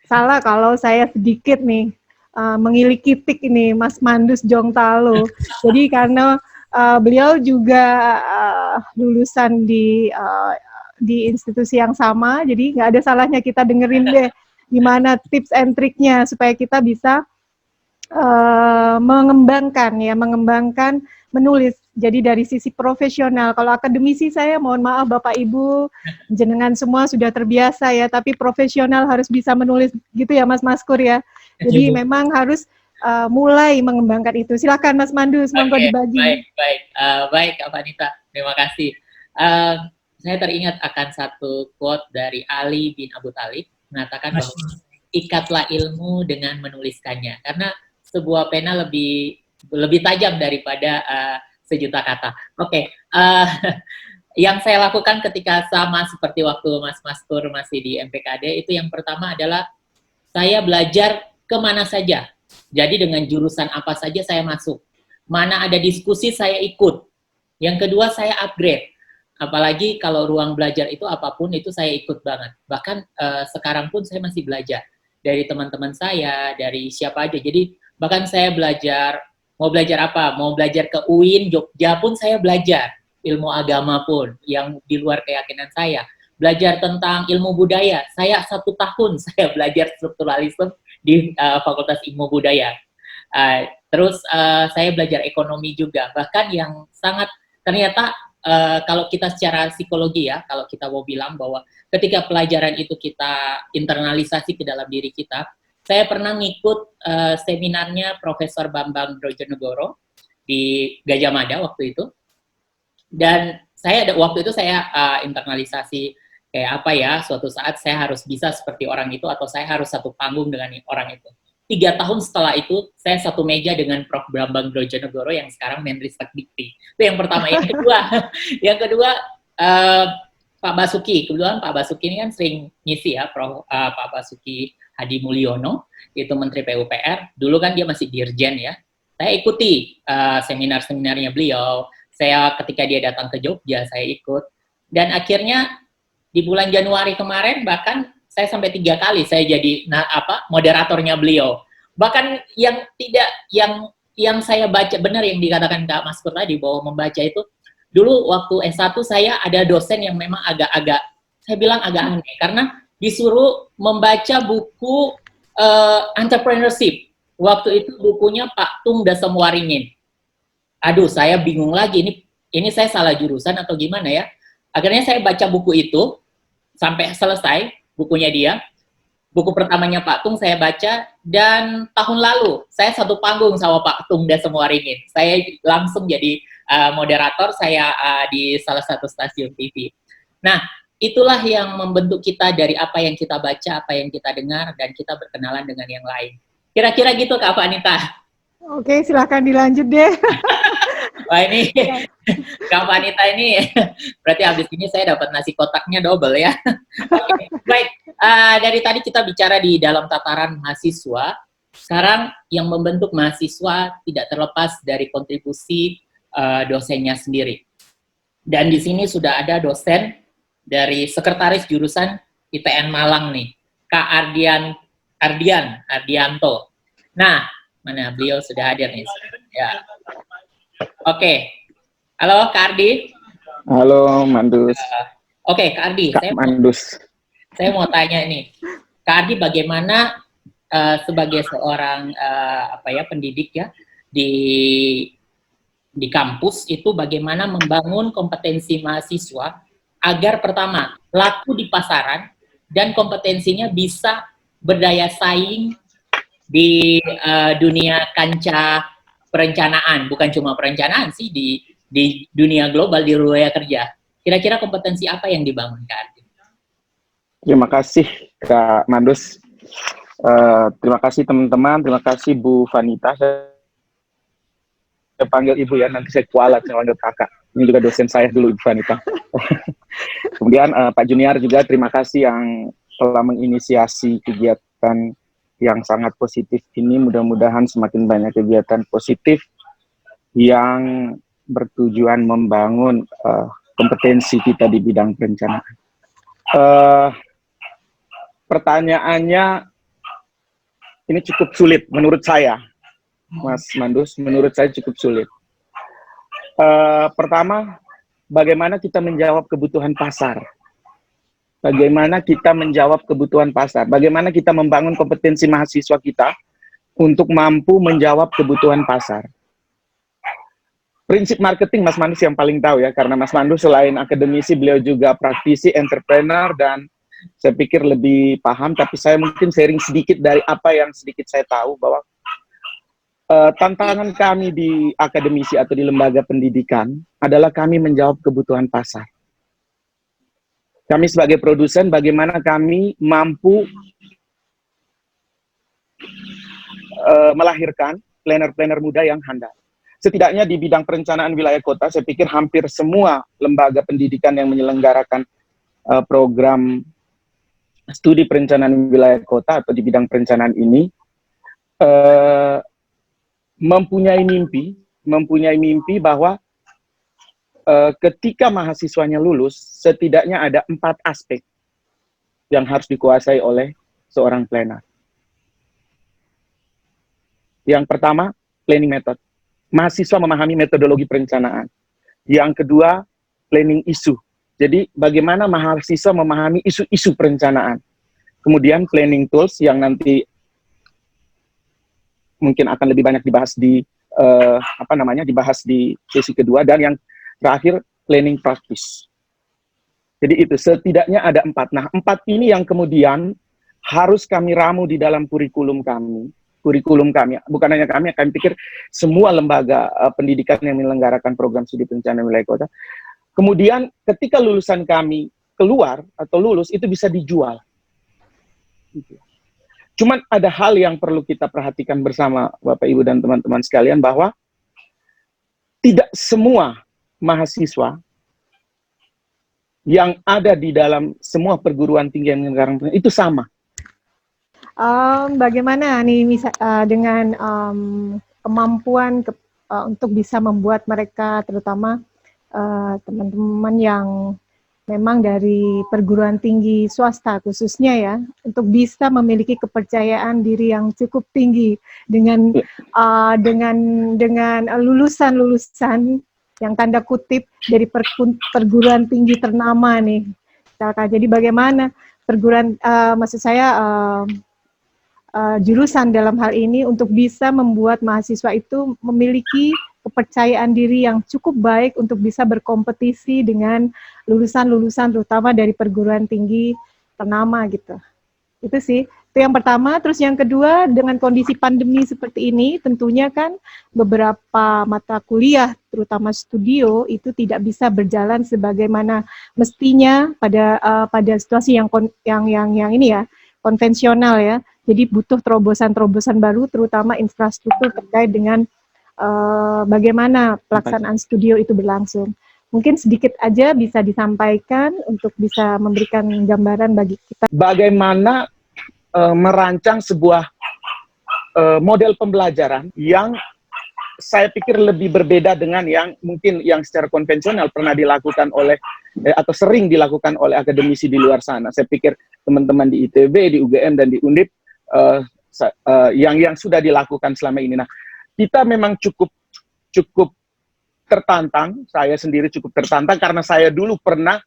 salah kalau saya sedikit nih mengilik kitik ini Mas Mandus Jongtalo. Jadi karena beliau juga lulusan di institusi yang sama, jadi nggak ada salahnya kita dengerin deh gimana tips and triknya supaya kita bisa mengembangkan menulis. Jadi dari sisi profesional, kalau akademisi saya mohon maaf Bapak Ibu, jenengan semua sudah terbiasa ya, tapi profesional harus bisa menulis gitu ya Mas Maskur ya. Jadi memang harus mulai mengembangkan itu. Silakan Mas Mandus, monggo dibagi. Baik Kak Vanita, terima kasih. Saya teringat akan satu quote dari Ali bin Abu Thalib, mengatakan bahwa ikatlah ilmu dengan menuliskannya, karena sebuah pena lebih tajam daripada sejuta kata. Oke. Yang saya lakukan ketika sama seperti waktu Mas Maskur masih di MPKD, itu yang pertama adalah saya belajar kemana saja. Jadi dengan jurusan apa saja saya masuk. Mana ada diskusi saya ikut. Yang kedua saya upgrade. Apalagi kalau ruang belajar itu apapun itu saya ikut banget. Bahkan sekarang pun saya masih belajar. Dari teman-teman saya, dari siapa aja. Jadi bahkan saya belajar, mau belajar apa? Mau belajar ke UIN, Jogja pun saya belajar. Ilmu agama pun, yang di luar keyakinan saya. Belajar tentang ilmu budaya. Saya 1 tahun saya belajar strukturalisme di Fakultas Ilmu Budaya. Terus saya belajar ekonomi juga. Bahkan yang sangat, ternyata kalau kita secara psikologi ya, kalau kita mau bilang bahwa ketika pelajaran itu kita internalisasi ke dalam diri kita, saya pernah ngikut seminarnya Profesor Bambang Brojonegoro di Gajah Mada waktu itu. Dan waktu itu saya internalisasi kayak apa ya, suatu saat saya harus bisa seperti orang itu atau saya harus satu panggung dengan orang itu. 3 tahun setelah itu, saya satu meja dengan Prof. Bambang Brojonegoro yang sekarang Menristek Dikti. Itu yang pertama. Yang kedua, Pak Basuki. Kebetulan Pak Basuki ini kan sering ngisi ya, Pak Basuki Hadi Mulyono, itu Menteri PUPR. Dulu kan dia masih Dirjen ya. Saya ikuti seminar-seminarnya beliau. Saya ketika dia datang ke Jogja, saya ikut. Dan akhirnya di bulan Januari kemarin, bahkan saya sampai 3 kali saya jadi moderatornya beliau. Bahkan yang saya baca, benar yang dikatakan Kak Maskur tadi, bahwa membaca itu, dulu waktu S1 saya ada dosen yang memang agak-agak, saya bilang agak aneh, karena disuruh membaca buku entrepreneurship. Waktu itu bukunya Pak Tung Dasamwaringin. Aduh, saya bingung lagi, ini saya salah jurusan atau gimana ya. Akhirnya saya baca buku itu, sampai selesai bukunya dia, buku pertamanya Pak Tung saya baca, dan tahun lalu saya satu panggung sama Pak Tung dan semua ringin. Saya langsung jadi moderator saya di salah satu stasiun TV. Nah, itulah yang membentuk kita dari apa yang kita baca, apa yang kita dengar, dan kita berkenalan dengan yang lain. Kira-kira gitu Kak Vanita. Oke, silahkan dilanjut deh. Wah ini Kak Vanita ini berarti habis ini saya dapat nasi kotaknya double ya. Oke, baik, dari tadi kita bicara di dalam tataran mahasiswa. Sekarang yang membentuk mahasiswa tidak terlepas dari kontribusi dosennya sendiri. Dan di sini sudah ada dosen dari sekretaris jurusan ITN Malang nih, Kak Ardianto. Nah, mana beliau sudah hadir nih? Ya. Oke. Halo Kak Ardi. Halo Mandus. Oke, Kak Ardi. Saya mau tanya ini. Kak Ardi bagaimana sebagai seorang pendidik ya di kampus itu bagaimana membangun kompetensi mahasiswa agar pertama laku di pasaran dan kompetensinya bisa berdaya saing di dunia kancah perencanaan, bukan cuma perencanaan sih, di dunia global, di dunia kerja. Kira-kira kompetensi apa yang dibangun Kak Ardi? Terima kasih Kak Mandus. Terima kasih teman-teman, terima kasih Bu Vanita. Saya panggil Ibu ya, nanti saya kualat, saya panggil Kakak. Ini juga dosen saya dulu Ibu Vanita. Kemudian Pak Junior juga terima kasih yang telah menginisiasi kegiatan yang sangat positif ini. Mudah-mudahan semakin banyak kegiatan positif yang bertujuan membangun kompetensi kita di bidang perencanaan. Pertanyaannya ini cukup sulit menurut saya, Mas Mandus, menurut saya cukup sulit. Pertama, bagaimana kita menjawab kebutuhan pasar? Bagaimana kita menjawab kebutuhan pasar? Bagaimana kita membangun kompetensi mahasiswa kita untuk mampu menjawab kebutuhan pasar? Prinsip marketing Mas Mandus yang paling tahu ya, karena Mas Mandus selain akademisi, beliau juga praktisi, entrepreneur, dan saya pikir lebih paham, tapi saya mungkin sharing sedikit dari apa yang sedikit saya tahu, bahwa tantangan kami di akademisi atau di lembaga pendidikan adalah kami menjawab kebutuhan pasar. Kami sebagai produsen, bagaimana kami mampu melahirkan planner-planner muda yang handal. Setidaknya di bidang perencanaan wilayah kota, saya pikir hampir semua lembaga pendidikan yang menyelenggarakan program studi perencanaan wilayah kota atau di bidang perencanaan ini mempunyai mimpi bahwa ketika mahasiswanya lulus, setidaknya ada 4 aspek yang harus dikuasai oleh seorang planner. Yang pertama, planning method. Mahasiswa memahami metodologi perencanaan. Yang kedua, planning isu. Jadi, bagaimana mahasiswa memahami isu-isu perencanaan. Kemudian, planning tools yang nanti mungkin akan lebih banyak dibahas di dibahas di sesi kedua, dan yang terakhir planning practice. Jadi itu setidaknya ada 4. Nah, 4 ini yang kemudian harus kami ramu di dalam kurikulum kami. Bukan hanya kami, akan pikir semua lembaga pendidikan yang menyelenggarakan program studi perencanaan wilayah kota. Kemudian ketika lulusan kami keluar atau lulus, itu bisa dijual. Cuman ada hal yang perlu kita perhatikan bersama Bapak Ibu dan teman-teman sekalian, bahwa tidak semua mahasiswa yang ada di dalam semua perguruan tinggi yang menyelenggarakan itu sama. Bagaimana nih dengan kemampuan untuk bisa membuat mereka, terutama teman-teman yang memang dari perguruan tinggi swasta khususnya ya, untuk bisa memiliki kepercayaan diri yang cukup tinggi dengan lulusan yang tanda kutip dari perguruan tinggi ternama nih. Jadi bagaimana jurusan dalam hal ini untuk bisa membuat mahasiswa itu memiliki kepercayaan diri yang cukup baik untuk bisa berkompetisi dengan lulusan-lulusan terutama dari perguruan tinggi ternama gitu. Itu sih Itu yang pertama. Terus yang kedua, dengan kondisi pandemi seperti ini, tentunya kan beberapa mata kuliah, terutama studio, itu tidak bisa berjalan sebagaimana mestinya pada situasi yang ini ya, konvensional ya. Jadi butuh terobosan-terobosan baru, terutama infrastruktur terkait dengan bagaimana pelaksanaan studio itu berlangsung. Mungkin sedikit aja bisa disampaikan untuk bisa memberikan gambaran bagi kita. Bagaimana merancang sebuah model pembelajaran yang saya pikir lebih berbeda dengan yang mungkin yang secara konvensional pernah dilakukan oleh atau sering dilakukan oleh akademisi di luar sana. Saya pikir teman-teman di ITB, di UGM dan di Undip yang sudah dilakukan selama ini. Nah, kita memang cukup tertantang. Saya sendiri cukup tertantang karena saya dulu pernah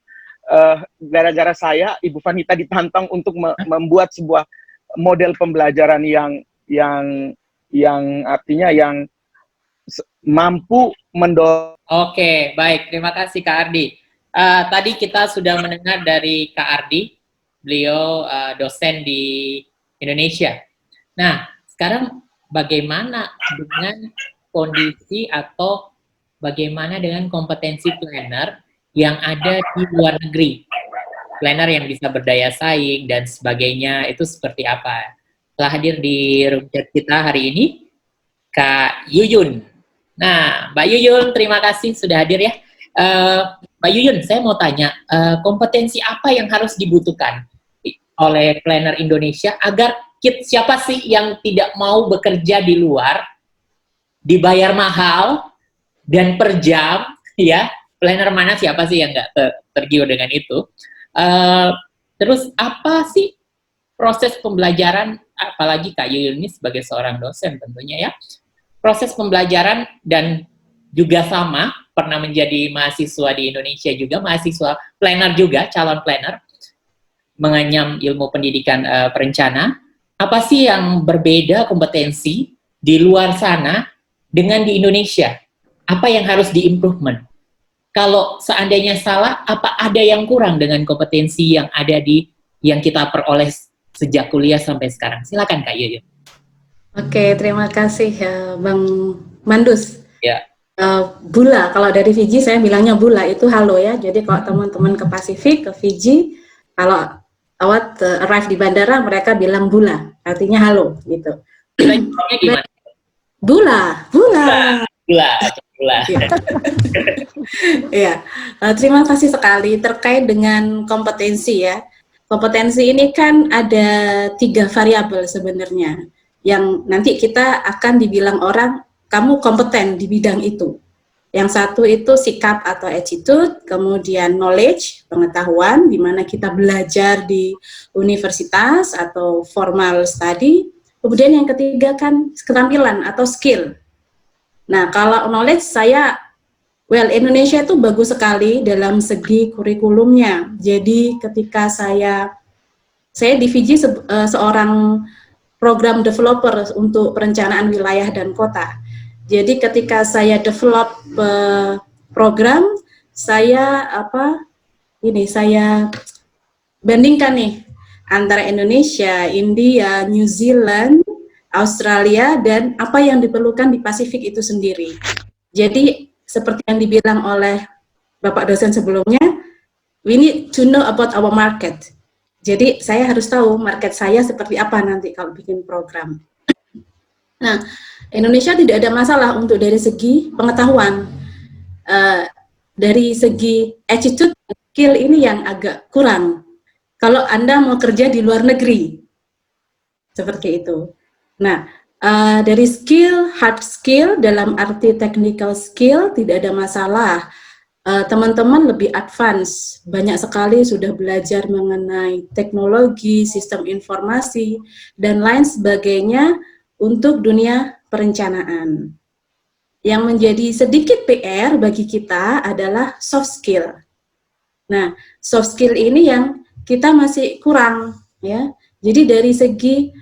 gara-gara saya, Ibu Vanita ditantang untuk membuat sebuah model pembelajaran yang artinya yang mampu mendorong. Oke, baik. Terima kasih Kak Ardi. Tadi kita sudah mendengar dari Kak Ardi, beliau dosen di Indonesia. Nah, sekarang bagaimana dengan kondisi atau bagaimana dengan kompetensi planner yang ada di luar negeri, planner yang bisa berdaya saing dan sebagainya, itu seperti apa? Telah hadir di room chat kita hari ini, Kak Yuyun. Nah, Mbak Yuyun, terima kasih sudah hadir ya. Mbak Yuyun, saya mau tanya, kompetensi apa yang harus dibutuhkan oleh planner Indonesia agar siapa sih yang tidak mau bekerja di luar, dibayar mahal, dan per jam, ya, planner mana siapa sih yang nggak tergiur dengan itu? Terus apa sih proses pembelajaran, apalagi Kak Yuyun ini sebagai seorang dosen tentunya ya, proses pembelajaran dan juga sama, pernah menjadi mahasiswa di Indonesia juga, mahasiswa planner juga, calon planner, mengenyam ilmu pendidikan perencana, apa sih yang berbeda kompetensi di luar sana dengan di Indonesia? Apa yang harus di-improvement? Kalau seandainya salah, apa ada yang kurang dengan kompetensi yang ada yang kita peroleh sejak kuliah sampai sekarang? Silakan Kak Yuyun. Oke, terima kasih Bang Mandus. Ya. Bula, kalau dari Fiji saya bilangnya bula, itu halo ya. Jadi kalau teman-teman ke Pasifik, ke Fiji, kalau arrive di bandara, mereka bilang bula, artinya halo gitu. Gimana? Bula. Ya, terima kasih sekali terkait dengan kompetensi ya. Kompetensi ini kan ada 3 variabel sebenarnya yang nanti kita akan dibilang orang kamu kompeten di bidang itu. Yang satu itu sikap atau attitude, kemudian knowledge, pengetahuan, di mana kita belajar di universitas atau formal study. Kemudian yang ketiga kan keterampilan atau skill. Nah, kalau knowledge Indonesia itu bagus sekali dalam segi kurikulumnya. Jadi ketika saya di Fiji seorang program developer untuk perencanaan wilayah dan kota. Jadi ketika saya develop program, saya bandingkan nih antara Indonesia, India, New Zealand, Australia, dan apa yang diperlukan di Pasifik itu sendiri. Jadi seperti yang dibilang oleh Bapak dosen sebelumnya, we need to know about our market. Jadi saya harus tahu market saya seperti apa nanti kalau bikin program. Nah, Indonesia tidak ada masalah untuk dari segi pengetahuan. Dari segi attitude, skill ini yang agak kurang. Kalau Anda mau kerja di luar negeri, seperti itu. Nah, dari skill, hard skill, dalam arti technical skill, tidak ada masalah. Teman-teman lebih advance, banyak sekali sudah belajar mengenai teknologi, sistem informasi, dan lain sebagainya untuk dunia perencanaan. Yang menjadi sedikit PR bagi kita adalah soft skill. Nah, soft skill ini yang kita masih kurang, ya. Jadi dari segi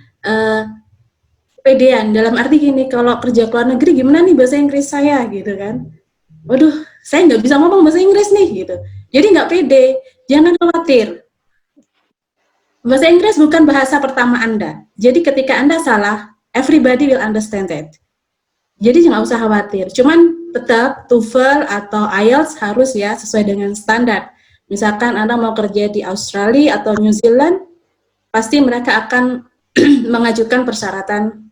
kepedean, dalam arti gini, kalau kerja ke luar negeri gimana nih bahasa Inggris saya, gitu kan. Waduh, saya nggak bisa ngomong bahasa Inggris nih, gitu. Jadi nggak pede, jangan khawatir. bahasa Inggris bukan bahasa pertama Anda. Jadi ketika Anda salah, everybody will understand it. Jadi nggak usah khawatir. Cuman tetap TOEFL atau IELTS harus ya sesuai dengan standar. Misalkan Anda mau kerja di Australia atau New Zealand, pasti mereka akan mengajukan persyaratan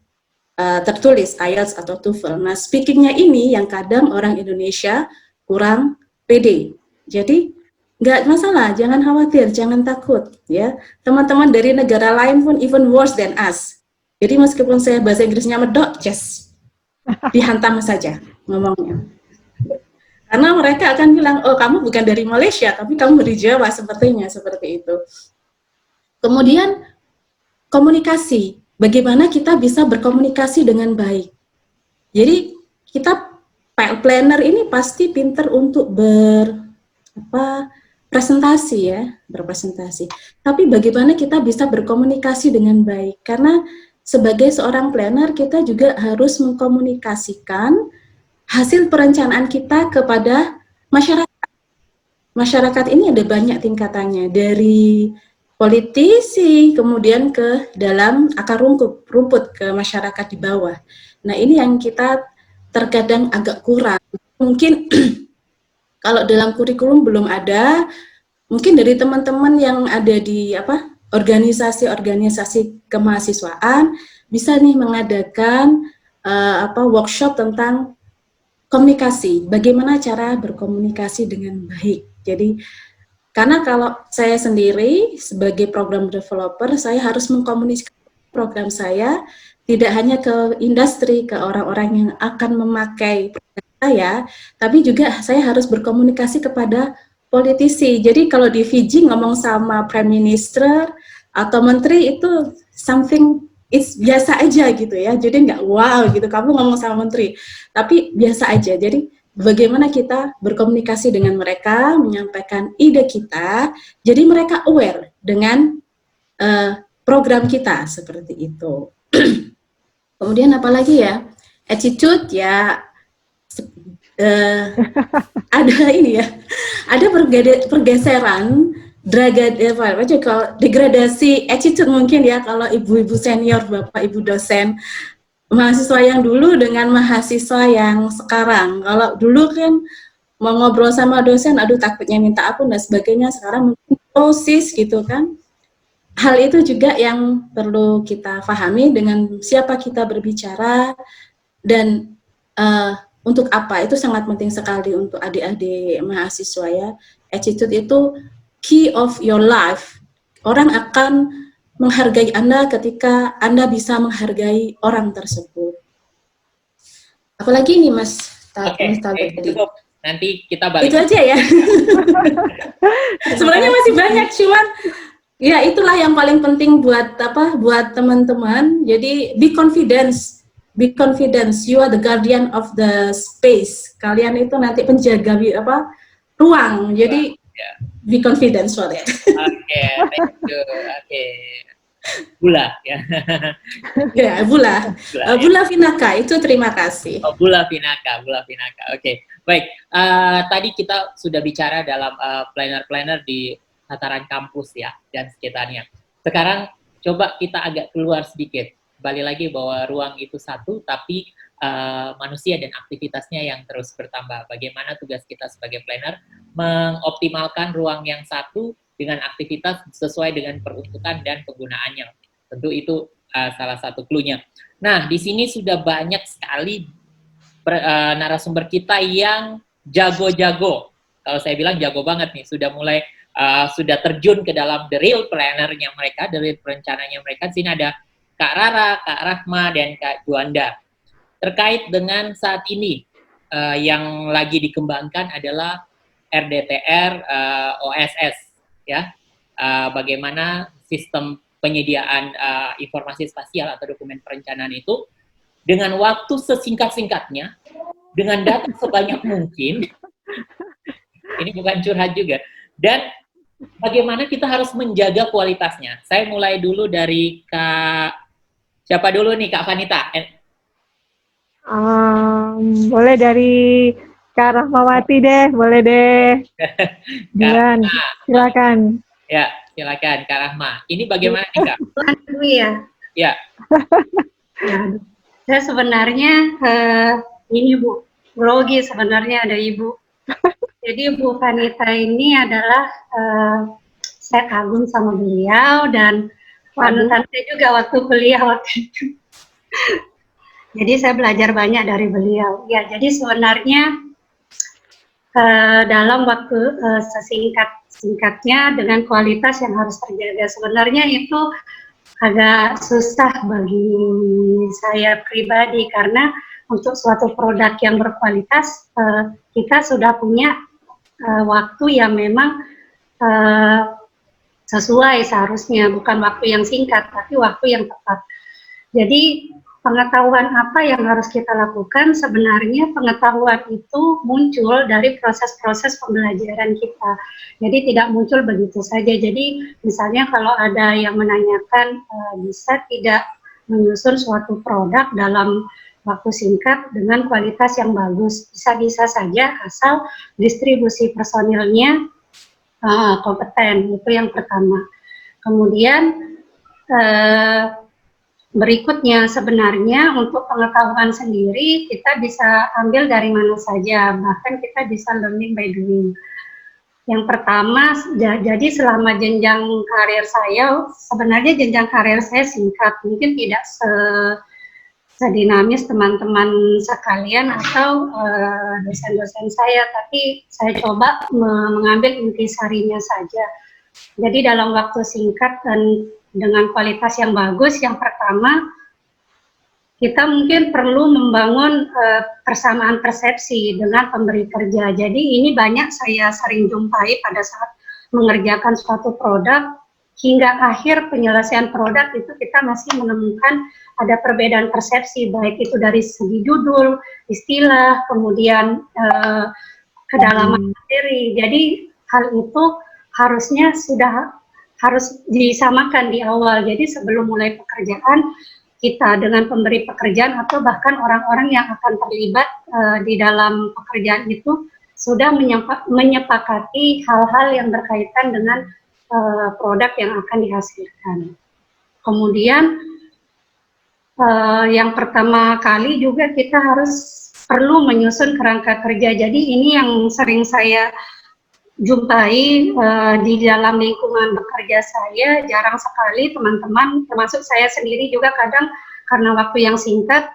tertulis IELTS atau TOEFL. Nah, speakingnya ini yang kadang orang Indonesia kurang pede. Jadi nggak masalah, jangan khawatir, jangan takut, ya. Teman-teman dari negara lain pun even worse than us. Jadi meskipun saya bahasa Inggrisnya medok, just dihantam saja ngomongnya. Karena mereka akan bilang, oh kamu bukan dari Malaysia, tapi kamu dari Jawa, sepertinya seperti itu. Kemudian komunikasi. Bagaimana kita bisa berkomunikasi dengan baik. Jadi kita planner ini pasti pinter untuk berpresentasi ya, berpresentasi. Tapi bagaimana kita bisa berkomunikasi dengan baik? Karena sebagai seorang planner kita juga harus mengkomunikasikan hasil perencanaan kita kepada masyarakat. Masyarakat ini ada banyak tingkatannya, dari politisi, kemudian ke dalam akar rumput ke masyarakat di bawah. Nah, ini yang kita terkadang agak kurang. Mungkin kalau dalam kurikulum belum ada, mungkin dari teman-teman yang ada di organisasi-organisasi kemahasiswaan bisa nih mengadakan workshop tentang komunikasi, bagaimana cara berkomunikasi dengan baik. Jadi karena kalau saya sendiri sebagai program developer, saya harus mengkomunikasikan program saya tidak hanya ke industri, ke orang-orang yang akan memakai produk saya, tapi juga saya harus berkomunikasi kepada politisi. Jadi kalau di Fiji ngomong sama Prime Minister atau Menteri itu something it's biasa aja gitu ya. Jadi nggak wow gitu kamu ngomong sama Menteri, tapi biasa aja. Jadi bagaimana kita berkomunikasi dengan mereka, menyampaikan ide kita, jadi mereka aware dengan program kita, seperti itu. Kemudian apalagi ya, attitude ya, ada ini ya, ada pergeseran, degradasi attitude mungkin ya, kalau ibu-ibu senior, bapak ibu dosen, mahasiswa yang dulu dengan mahasiswa yang sekarang. Kalau dulu kan mau ngobrol sama dosen, aduh takutnya minta ampun dan sebagainya, sekarang mungkin sis gitu kan. Hal itu juga yang perlu kita pahami dengan siapa kita berbicara dan untuk apa, itu sangat penting sekali untuk adik-adik mahasiswa ya. Attitude itu key of your life. Orang akan menghargai Anda ketika Anda bisa menghargai orang tersebut. Apalagi ini Mas Oke, cukup. Nanti kita balik. Itu aja ya. Sebenarnya masih banyak, cuman ya itulah yang paling penting buat buat teman-teman. Jadi be confidence. You are the guardian of the space. Kalian itu nanti penjaga ruang. Jadi be confidence for it. Oke, thank you. Oke. Bula ya. Ya, Bula Vinaka itu terima kasih. Oh, Bula Vinaka. Oke. Baik. Tadi kita sudah bicara dalam planner-planner di tataran kampus ya dan sekitarnya. Sekarang coba kita agak keluar sedikit. Kembali lagi bahwa ruang itu satu, tapi manusia dan aktivitasnya yang terus bertambah. Bagaimana tugas kita sebagai planner mengoptimalkan ruang yang satu dengan aktivitas sesuai dengan peruntukan dan penggunaannya. Tentu itu salah satu clue-nya. Nah, di sini sudah banyak sekali narasumber kita yang jago-jago. Kalau saya bilang jago banget nih, sudah mulai sudah terjun ke dalam the real planner-nya mereka, the real perencananya mereka. Di sini ada Kak Rara, Kak Rahma, dan Kak Juanda. Terkait dengan saat ini yang lagi dikembangkan adalah RDTR OSS. Ya, bagaimana sistem penyediaan informasi spasial atau dokumen perencanaan itu dengan waktu sesingkat-singkatnya, dengan data sebanyak mungkin, ini bukan curhat juga, dan bagaimana kita harus menjaga kualitasnya. Saya mulai dulu dari siapa dulu nih, Kak Vanita? Boleh dari Kak Rahmawati deh, boleh deh. Silakan. Ya, silakan Kak Rahma. Ini bagaimana nih Kak? Ya. Ya. Ya, saya sebenarnya ini Bu, grogi sebenarnya ada Ibu. Jadi Bu Vanita ini adalah saya kagum sama beliau dan panutan saya juga waktu kuliah waktu itu. Jadi saya belajar banyak dari beliau. Ya, jadi sebenarnya dalam waktu sesingkat-singkatnya dengan kualitas yang harus terjaga. Sebenarnya itu agak susah bagi saya pribadi karena untuk suatu produk yang berkualitas kita sudah punya waktu yang memang sesuai seharusnya, bukan waktu yang singkat tapi waktu yang tepat. Jadi pengetahuan apa yang harus kita lakukan, sebenarnya pengetahuan itu muncul dari proses-proses pembelajaran kita. Jadi tidak muncul begitu saja. Jadi misalnya kalau ada yang menanyakan bisa tidak menyusun suatu produk dalam waktu singkat dengan kualitas yang bagus. Bisa-bisa saja asal distribusi personilnya kompeten, itu yang pertama. Kemudian berikutnya sebenarnya untuk pengetahuan sendiri kita bisa ambil dari mana saja, bahkan kita bisa learning by doing. Yang pertama, jadi selama jenjang karir saya, sebenarnya jenjang karir saya singkat, mungkin tidak sedinamis teman-teman sekalian atau dosen-dosen saya, tapi saya coba mengambil intisarinya saja. Jadi dalam waktu singkat dan dengan kualitas yang bagus, yang pertama kita mungkin perlu membangun persamaan persepsi dengan pemberi kerja. Jadi ini banyak saya sering jumpai pada saat mengerjakan suatu produk, hingga akhir penyelesaian produk itu kita masih menemukan ada perbedaan persepsi, baik itu dari segi judul, istilah, kemudian kedalaman materi. Jadi hal itu harusnya sudah harus disamakan di awal. Jadi sebelum mulai pekerjaan, kita dengan pemberi pekerjaan atau bahkan orang-orang yang akan terlibat di dalam pekerjaan itu sudah menyepakati hal-hal yang berkaitan dengan produk yang akan dihasilkan. Kemudian yang pertama kali juga kita harus perlu menyusun kerangka kerja. Jadi ini yang sering saya jumpai di dalam lingkungan bekerja saya, jarang sekali teman-teman, termasuk saya sendiri juga kadang karena waktu yang singkat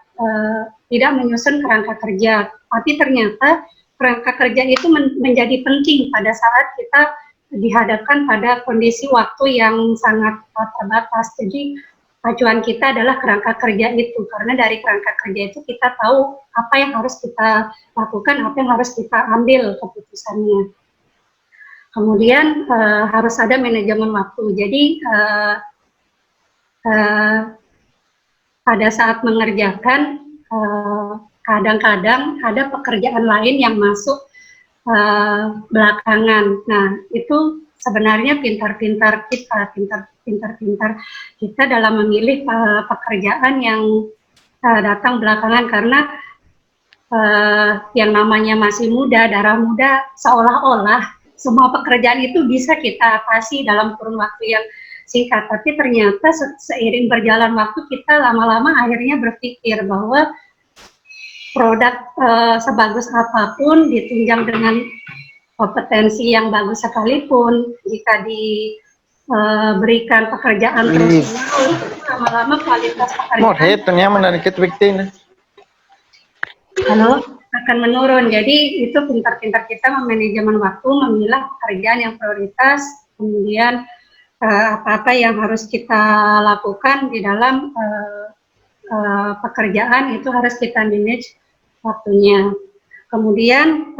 tidak menyusun kerangka kerja. Tapi ternyata kerangka kerja itu menjadi penting pada saat kita dihadapkan pada kondisi waktu yang sangat terbatas. Jadi acuan kita adalah kerangka kerja itu, karena dari kerangka kerja itu kita tahu apa yang harus kita lakukan, apa yang harus kita ambil keputusannya. Kemudian harus ada manajemen waktu. Jadi pada saat mengerjakan kadang-kadang ada pekerjaan lain yang masuk belakangan. Nah, itu sebenarnya pintar-pintar kita dalam memilih pekerjaan yang datang belakangan, karena yang namanya masih muda, darah muda, seolah-olah semua pekerjaan itu bisa kita atasi dalam kurun waktu yang singkat. Tapi ternyata seiring berjalan waktu kita lama-lama akhirnya berpikir bahwa produk sebagus apapun ditunjang dengan kompetensi yang bagus sekalipun, jika diberikan pekerjaan terus-menerus, lama-lama kualitas pekerjaan akan menurun. Jadi itu pintar-pintar kita memanajemen waktu, memilah pekerjaan yang prioritas, kemudian apa-apa yang harus kita lakukan di dalam pekerjaan itu harus kita manage waktunya. Kemudian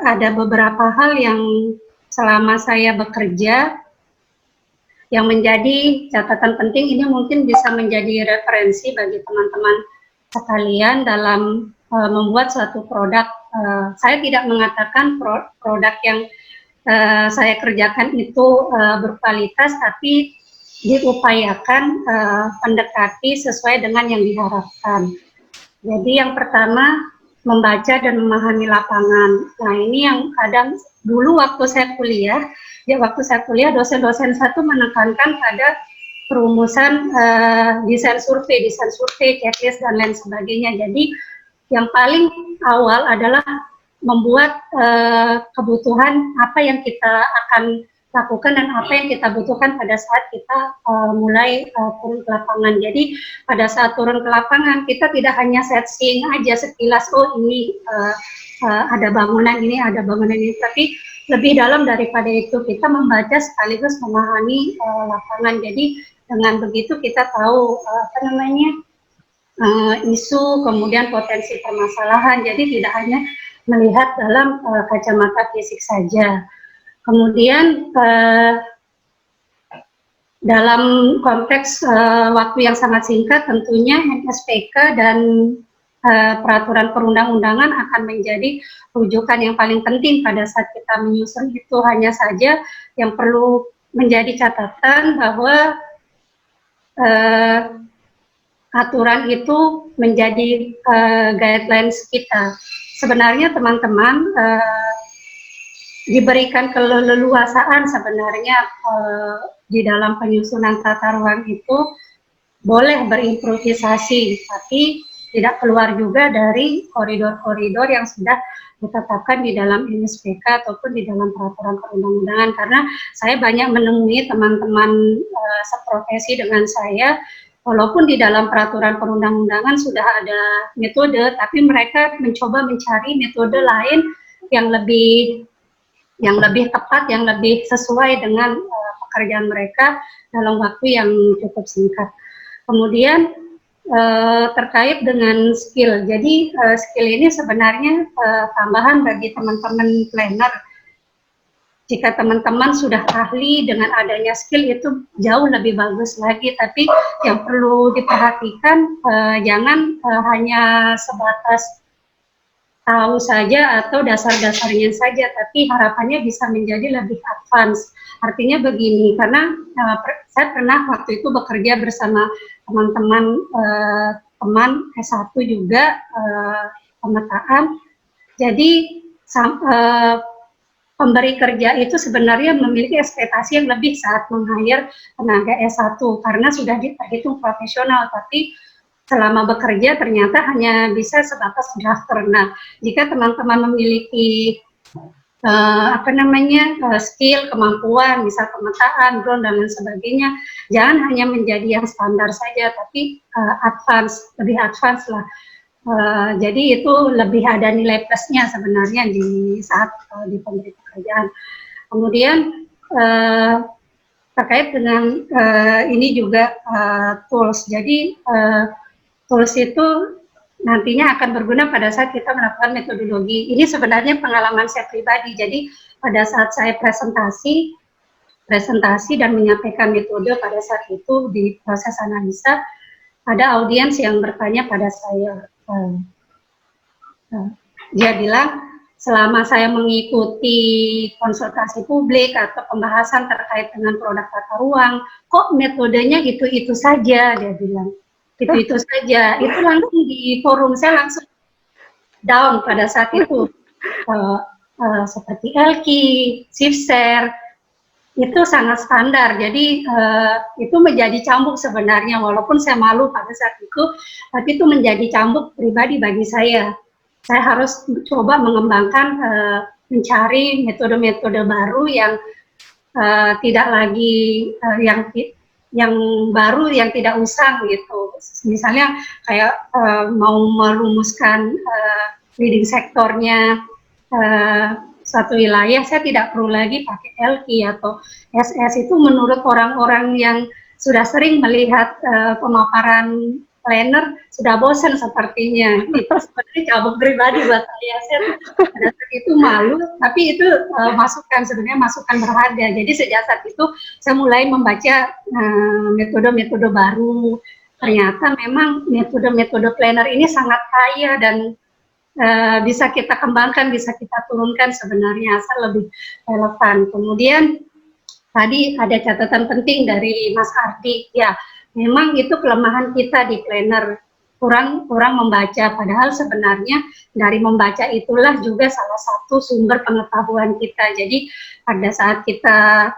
ada beberapa hal yang selama saya bekerja yang menjadi catatan penting, ini mungkin bisa menjadi referensi bagi teman-teman sekalian dalam membuat suatu produk. Saya tidak mengatakan produk yang saya kerjakan itu berkualitas, tapi diupayakan mendekati sesuai dengan yang diharapkan. Jadi yang pertama, membaca dan memahami lapangan. Nah, ini yang kadang dulu waktu saya kuliah, dosen-dosen satu menekankan pada perumusan desain survei, checklist dan lain sebagainya. Jadi yang paling awal adalah membuat kebutuhan apa yang kita akan lakukan dan apa yang kita butuhkan pada saat kita mulai turun ke lapangan. Jadi pada saat turun ke lapangan kita tidak hanya setting aja sekilas, oh ini ada bangunan ini, tapi lebih dalam daripada itu kita membaca sekaligus memahami lapangan. Jadi dengan begitu kita tahu isu, kemudian potensi permasalahan. Jadi tidak hanya melihat dalam kacamata fisik saja. Kemudian dalam konteks waktu yang sangat singkat, tentunya MSPK dan peraturan perundang-undangan akan menjadi rujukan yang paling penting pada saat kita menyusun itu. Hanya saja yang perlu menjadi catatan bahwa aturan itu menjadi guidelines kita. Sebenarnya teman-teman diberikan keleluasaan sebenarnya di dalam penyusunan tata ruang itu boleh berimprovisasi, tapi tidak keluar juga dari koridor-koridor yang sudah ditetapkan di dalam MSPK ataupun di dalam peraturan perundang-undangan. Karena saya banyak menemui teman-teman seprofesi dengan saya, walaupun di dalam peraturan perundang-undangan sudah ada metode, tapi mereka mencoba mencari metode lain yang lebih tepat, yang lebih sesuai dengan pekerjaan mereka dalam waktu yang cukup singkat. Kemudian terkait dengan skill, jadi skill ini sebenarnya tambahan bagi teman-teman planner. Jika teman-teman sudah ahli, dengan adanya skill itu jauh lebih bagus lagi, tapi yang perlu diperhatikan jangan hanya sebatas tahu saja atau dasar-dasarnya saja, tapi harapannya bisa menjadi lebih advance. Artinya begini, karena saya pernah waktu itu bekerja bersama teman-teman teman S1 juga pemetaan. Jadi pemberi kerja itu sebenarnya memiliki ekspektasi yang lebih saat meng-hire tenaga S1 karena sudah dihitung profesional, tapi selama bekerja ternyata hanya bisa sebatas drafter. Nah, jika teman-teman memiliki skill, kemampuan, misal pemetaan, drone dan lain sebagainya, jangan hanya menjadi yang standar saja, tapi lebih advance lah. Jadi itu lebih ada nilai plusnya sebenarnya di saat di pemberi pekerjaan. Kemudian terkait dengan ini juga tools. Jadi tools itu nantinya akan berguna pada saat kita melakukan metodologi. Ini sebenarnya pengalaman saya pribadi. Jadi pada saat saya presentasi dan menyampaikan metode pada saat itu di proses analisa, ada audiens yang bertanya pada saya. Dia bilang, selama saya mengikuti konsultasi publik atau pembahasan terkait dengan produk tata ruang, kok metodenya itu-itu saja, dia bilang. Itu saja, itu langsung di forum saya langsung down pada saat itu. Seperti Elki, Sifshare, itu sangat standar, jadi itu menjadi cambuk sebenarnya, walaupun saya malu pada saat itu, tapi itu menjadi cambuk pribadi bagi saya. Saya harus coba mengembangkan, mencari metode-metode baru yang tidak lagi, yang baru, yang tidak usang gitu. Misalnya kayak mau merumuskan leading sektornya suatu wilayah, saya tidak perlu lagi pakai LK atau SS. Itu menurut orang-orang yang sudah sering melihat pemaparan planner sudah bosan sepertinya. Itu sebenarnya cabut pribadi buat saya. Saya pada saat itu malu, tapi itu sebenarnya masukan berharga. Jadi sejak saat itu saya mulai membaca metode-metode baru. Ternyata memang metode-metode planner ini sangat kaya dan bisa kita kembangkan, bisa kita turunkan sebenarnya asal lebih relevan. Kemudian tadi ada catatan penting dari Mas Ardi, ya memang itu kelemahan kita di planner, kurang membaca. Padahal sebenarnya dari membaca itulah juga salah satu sumber pengetahuan kita. Jadi pada saat kita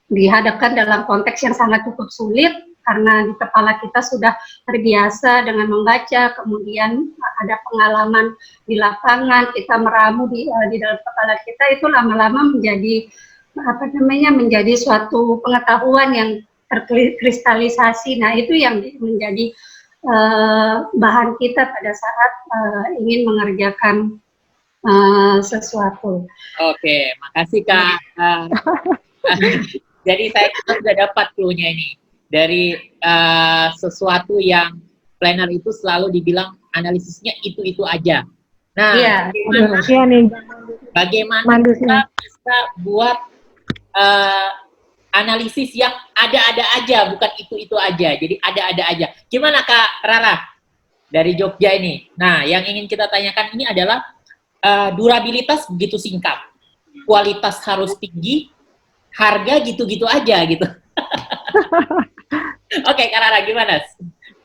dihadapkan dalam konteks yang sangat cukup sulit, karena di kepala kita sudah terbiasa dengan membaca, kemudian ada pengalaman di lapangan, kita meramu di dalam kepala kita, itu lama-lama menjadi menjadi suatu pengetahuan yang terkristalisasi. Nah, itu yang menjadi bahan kita pada saat ingin mengerjakan sesuatu. Oke, makasih Kak. Jadi saya sudah dapat clue-nya ini. Dari sesuatu yang planner itu selalu dibilang analisisnya itu aja. Nah, bagaimana kita bisa buat analisis yang ada-ada aja, bukan itu aja. Jadi ada-ada aja. Gimana Kak Rara dari Jogja ini? Nah, yang ingin kita tanyakan ini adalah durabilitas begitu singkat, kualitas harus tinggi, harga gitu-gitu aja gitu. Oke, Kak Rara, gimana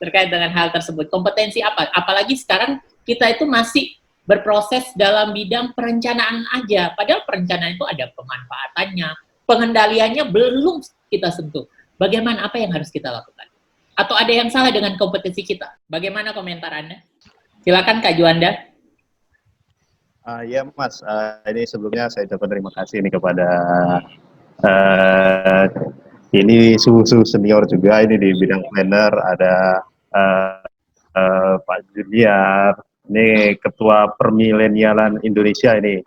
terkait dengan hal tersebut? Kompetensi apa? Apalagi sekarang kita itu masih berproses dalam bidang perencanaan aja. Padahal perencanaan itu ada pemanfaatannya, pengendaliannya belum kita sentuh. Bagaimana, apa yang harus kita lakukan? Atau ada yang salah dengan kompetensi kita? Bagaimana komentar Anda? Silakan Kak Juanda. Ya Mas, ini sebelumnya saya ucapkan terima kasih ini kepada ini suhu senior juga ini di bidang planner, ada Pak Junior, ini ketua permilenialan Indonesia ini.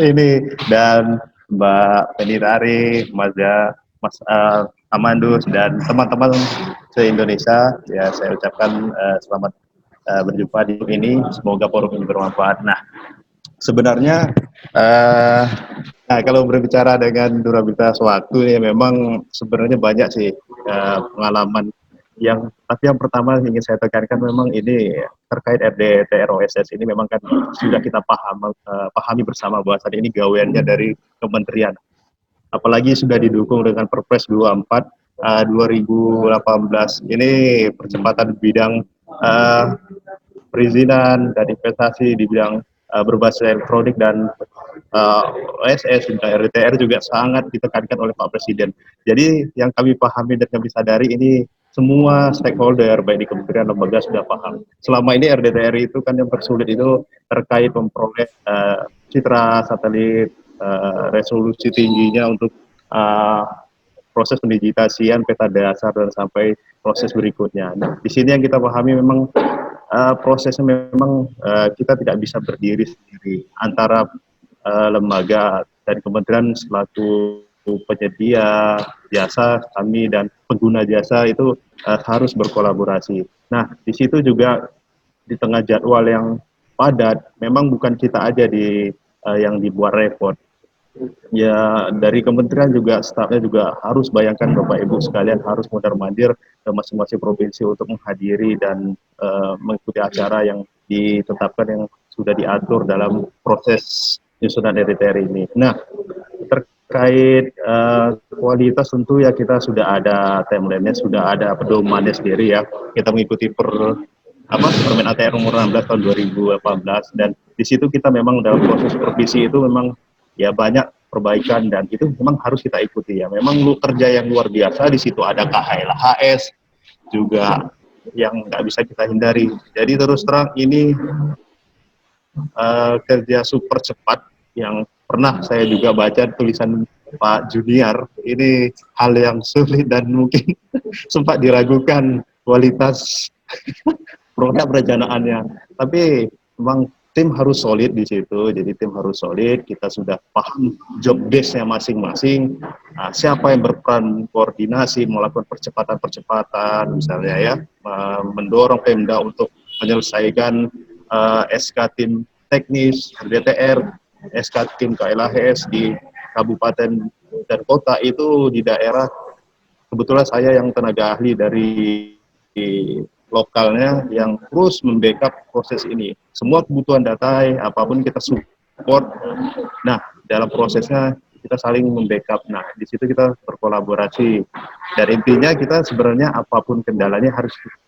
Ini dan Mbak Penirari, Mas Amandus dan teman-teman se-Indonesia, ya saya ucapkan selamat berjumpa di ini, semoga forum ini bermanfaat. Nah, sebenarnya kalau berbicara dengan durabilitas waktu ya memang sebenarnya banyak sih pengalaman tapi yang pertama ingin saya tekankan memang ini terkait RDTR OSS ini memang kan sudah kita pahami bersama bahwa saat ini gaweannya dari kementerian, apalagi sudah didukung dengan Perpres 24 2018 ini percepatan bidang perizinan dan investasi di bidang berbasis elektronik dan OSS dan RDTR juga sangat ditekankan oleh Pak Presiden. Jadi yang kami pahami dan kami sadari ini semua stakeholder baik di kementerian lembaga sudah paham. Selama ini RDTR itu kan yang tersulit itu terkait memperoleh citra satelit resolusi tingginya untuk proses pendigitasian peta dasar dan sampai proses berikutnya. Nah, di sini yang kita pahami memang prosesnya memang kita tidak bisa berdiri sendiri antara lembaga dan kementerian selaku penyedia jasa, kami dan pengguna jasa itu harus berkolaborasi. Nah, di situ juga di tengah jadwal yang padat, memang bukan kita aja yang dibuat repot. Ya, dari kementerian juga stafnya juga harus bayangkan Bapak Ibu sekalian harus mondar-mandir ke masing-masing provinsi untuk menghadiri dan mengikuti acara yang ditetapkan yang sudah diatur dalam proses nyusunan RDTR ini. Nah, terkait kualitas tentu ya kita sudah ada timeline-nya, sudah ada pedomannya sendiri ya. Kita mengikuti Permen ATR nomor 16 tahun 2018 dan di situ kita memang dalam proses supervisi itu memang ya banyak perbaikan dan itu memang harus kita ikuti ya. Memang kerja yang luar biasa di situ ada KHLHS juga yang nggak bisa kita hindari. Jadi terus terang ini kerja super cepat yang pernah saya juga baca tulisan Pak Junior, ini hal yang sulit dan mungkin sempat diragukan kualitas produk perencanaannya. Tapi memang tim harus solid di situ, jadi tim harus solid, kita sudah paham job desk-nya masing-masing, siapa yang berperan koordinasi, melakukan percepatan-percepatan, misalnya ya, mendorong Pemda untuk menyelesaikan SK tim teknis, RDTR, SK tim KLHS di kabupaten dan kota itu di daerah, kebetulan saya yang tenaga ahli dari lokalnya yang terus membackup proses ini. Semua kebutuhan data, apapun kita support. Nah, dalam prosesnya kita saling membackup. Nah, di situ kita berkolaborasi Dan intinya kita sebenarnya apapun kendalanya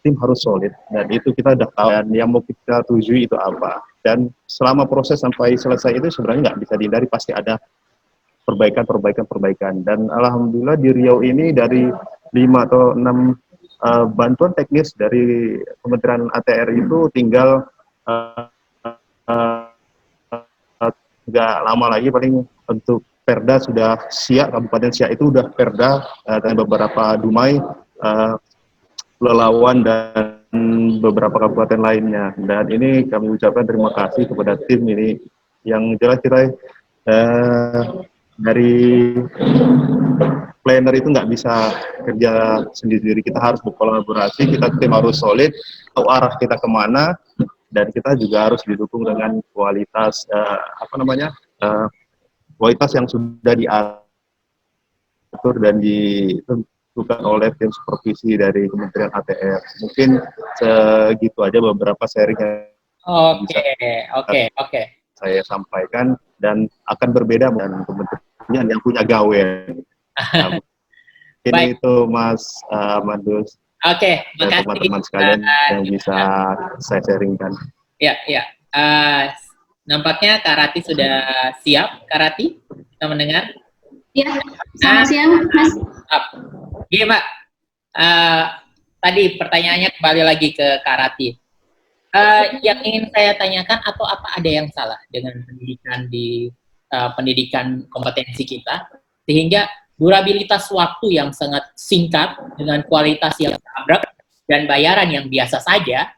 tim harus solid, dan itu kita udah tahu dan yang mau kita tuju itu apa. Dan selama proses sampai selesai itu sebenarnya nggak bisa dihindari, pasti ada perbaikan. Dan alhamdulillah di Riau ini dari 5 atau 6 bantuan teknis dari Kementerian ATR itu tinggal nggak lama lagi, paling untuk Perda sudah siap, Kabupaten Siak itu udah Perda dan beberapa Dumai, Lelawan dan beberapa kabupaten lainnya. Dan ini kami ucapkan terima kasih kepada tim ini yang jelas-jelas dari planner itu nggak bisa kerja sendiri, kita harus berkolaborasi, kita tim harus solid, tahu arah kita kemana, dan kita juga harus didukung dengan kualitas kualitas yang sudah diatur dan ditentukan oleh tim supervisi dari Kementerian ATR. Mungkin segitu aja beberapa sharing yang Oke. saya sampaikan, dan akan berbeda dengan kementerian yang punya gawe. Ini itu Mas Mandus. Oke, makasih teman-teman sekalian yang bisa saya sharingkan. Ya. Nampaknya Kak Rati sudah siap. Kak Rati, kita mendengar? Ya, selamat siang, Mas. Gini, Mbak. Tadi pertanyaannya kembali lagi ke Kak Rati. Yang ingin saya tanyakan, atau apa ada yang salah dengan pendidikan di pendidikan kompetensi kita, sehingga durabilitas waktu yang sangat singkat dengan kualitas yang sabrek dan bayaran yang biasa saja,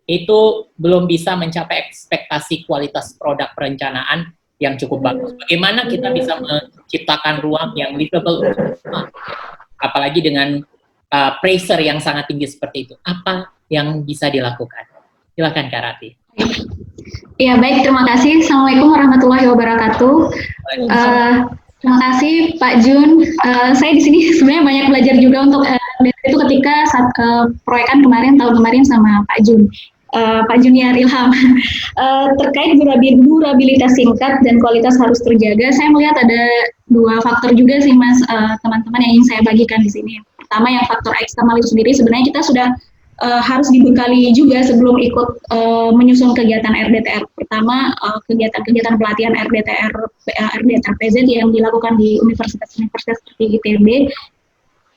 itu belum bisa mencapai ekspektasi kualitas produk perencanaan yang cukup bagus. Bagaimana kita bisa menciptakan ruang yang livable, apalagi dengan pressure yang sangat tinggi seperti itu? Apa yang bisa dilakukan? Silakan Kak Rati. Ya, baik, terima kasih. Assalamualaikum warahmatullahi wabarakatuh. Terima kasih Pak Jun. Saya di sini sebenarnya banyak belajar juga untuk itu ketika saat proyekan tahun kemarin sama Pak Jun. Pak Junior Ilham, terkait durabilitas singkat dan kualitas harus terjaga, saya melihat ada dua faktor juga sih Mas, teman-teman, yang ingin saya bagikan di sini. Pertama, yang faktor eksternal itu sendiri, sebenarnya kita sudah harus dibekali juga sebelum ikut menyusun kegiatan RDTR. Pertama, kegiatan pelatihan RDTR PZ yang dilakukan di universitas-universitas seperti ITB,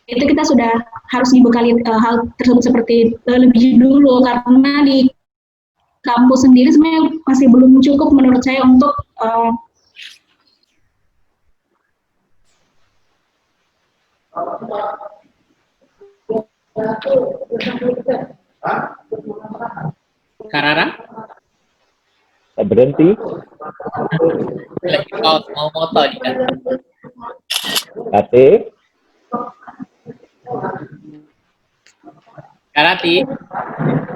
itu kita sudah harus dibekali hal tersebut seperti lebih dulu, karena di kampus sendiri sebenarnya masih belum cukup menurut saya untuk Karara? Berhenti. Mau moto nih kan? Kate. Kak Rati,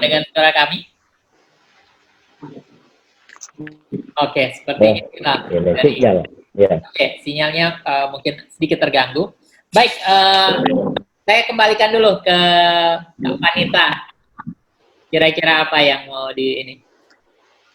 dengan suara kami? Oke, seperti itulah. Oke, sinyalnya mungkin sedikit terganggu. Baik, saya kembalikan dulu ke Kak Vanita. Kira-kira apa yang mau di ini?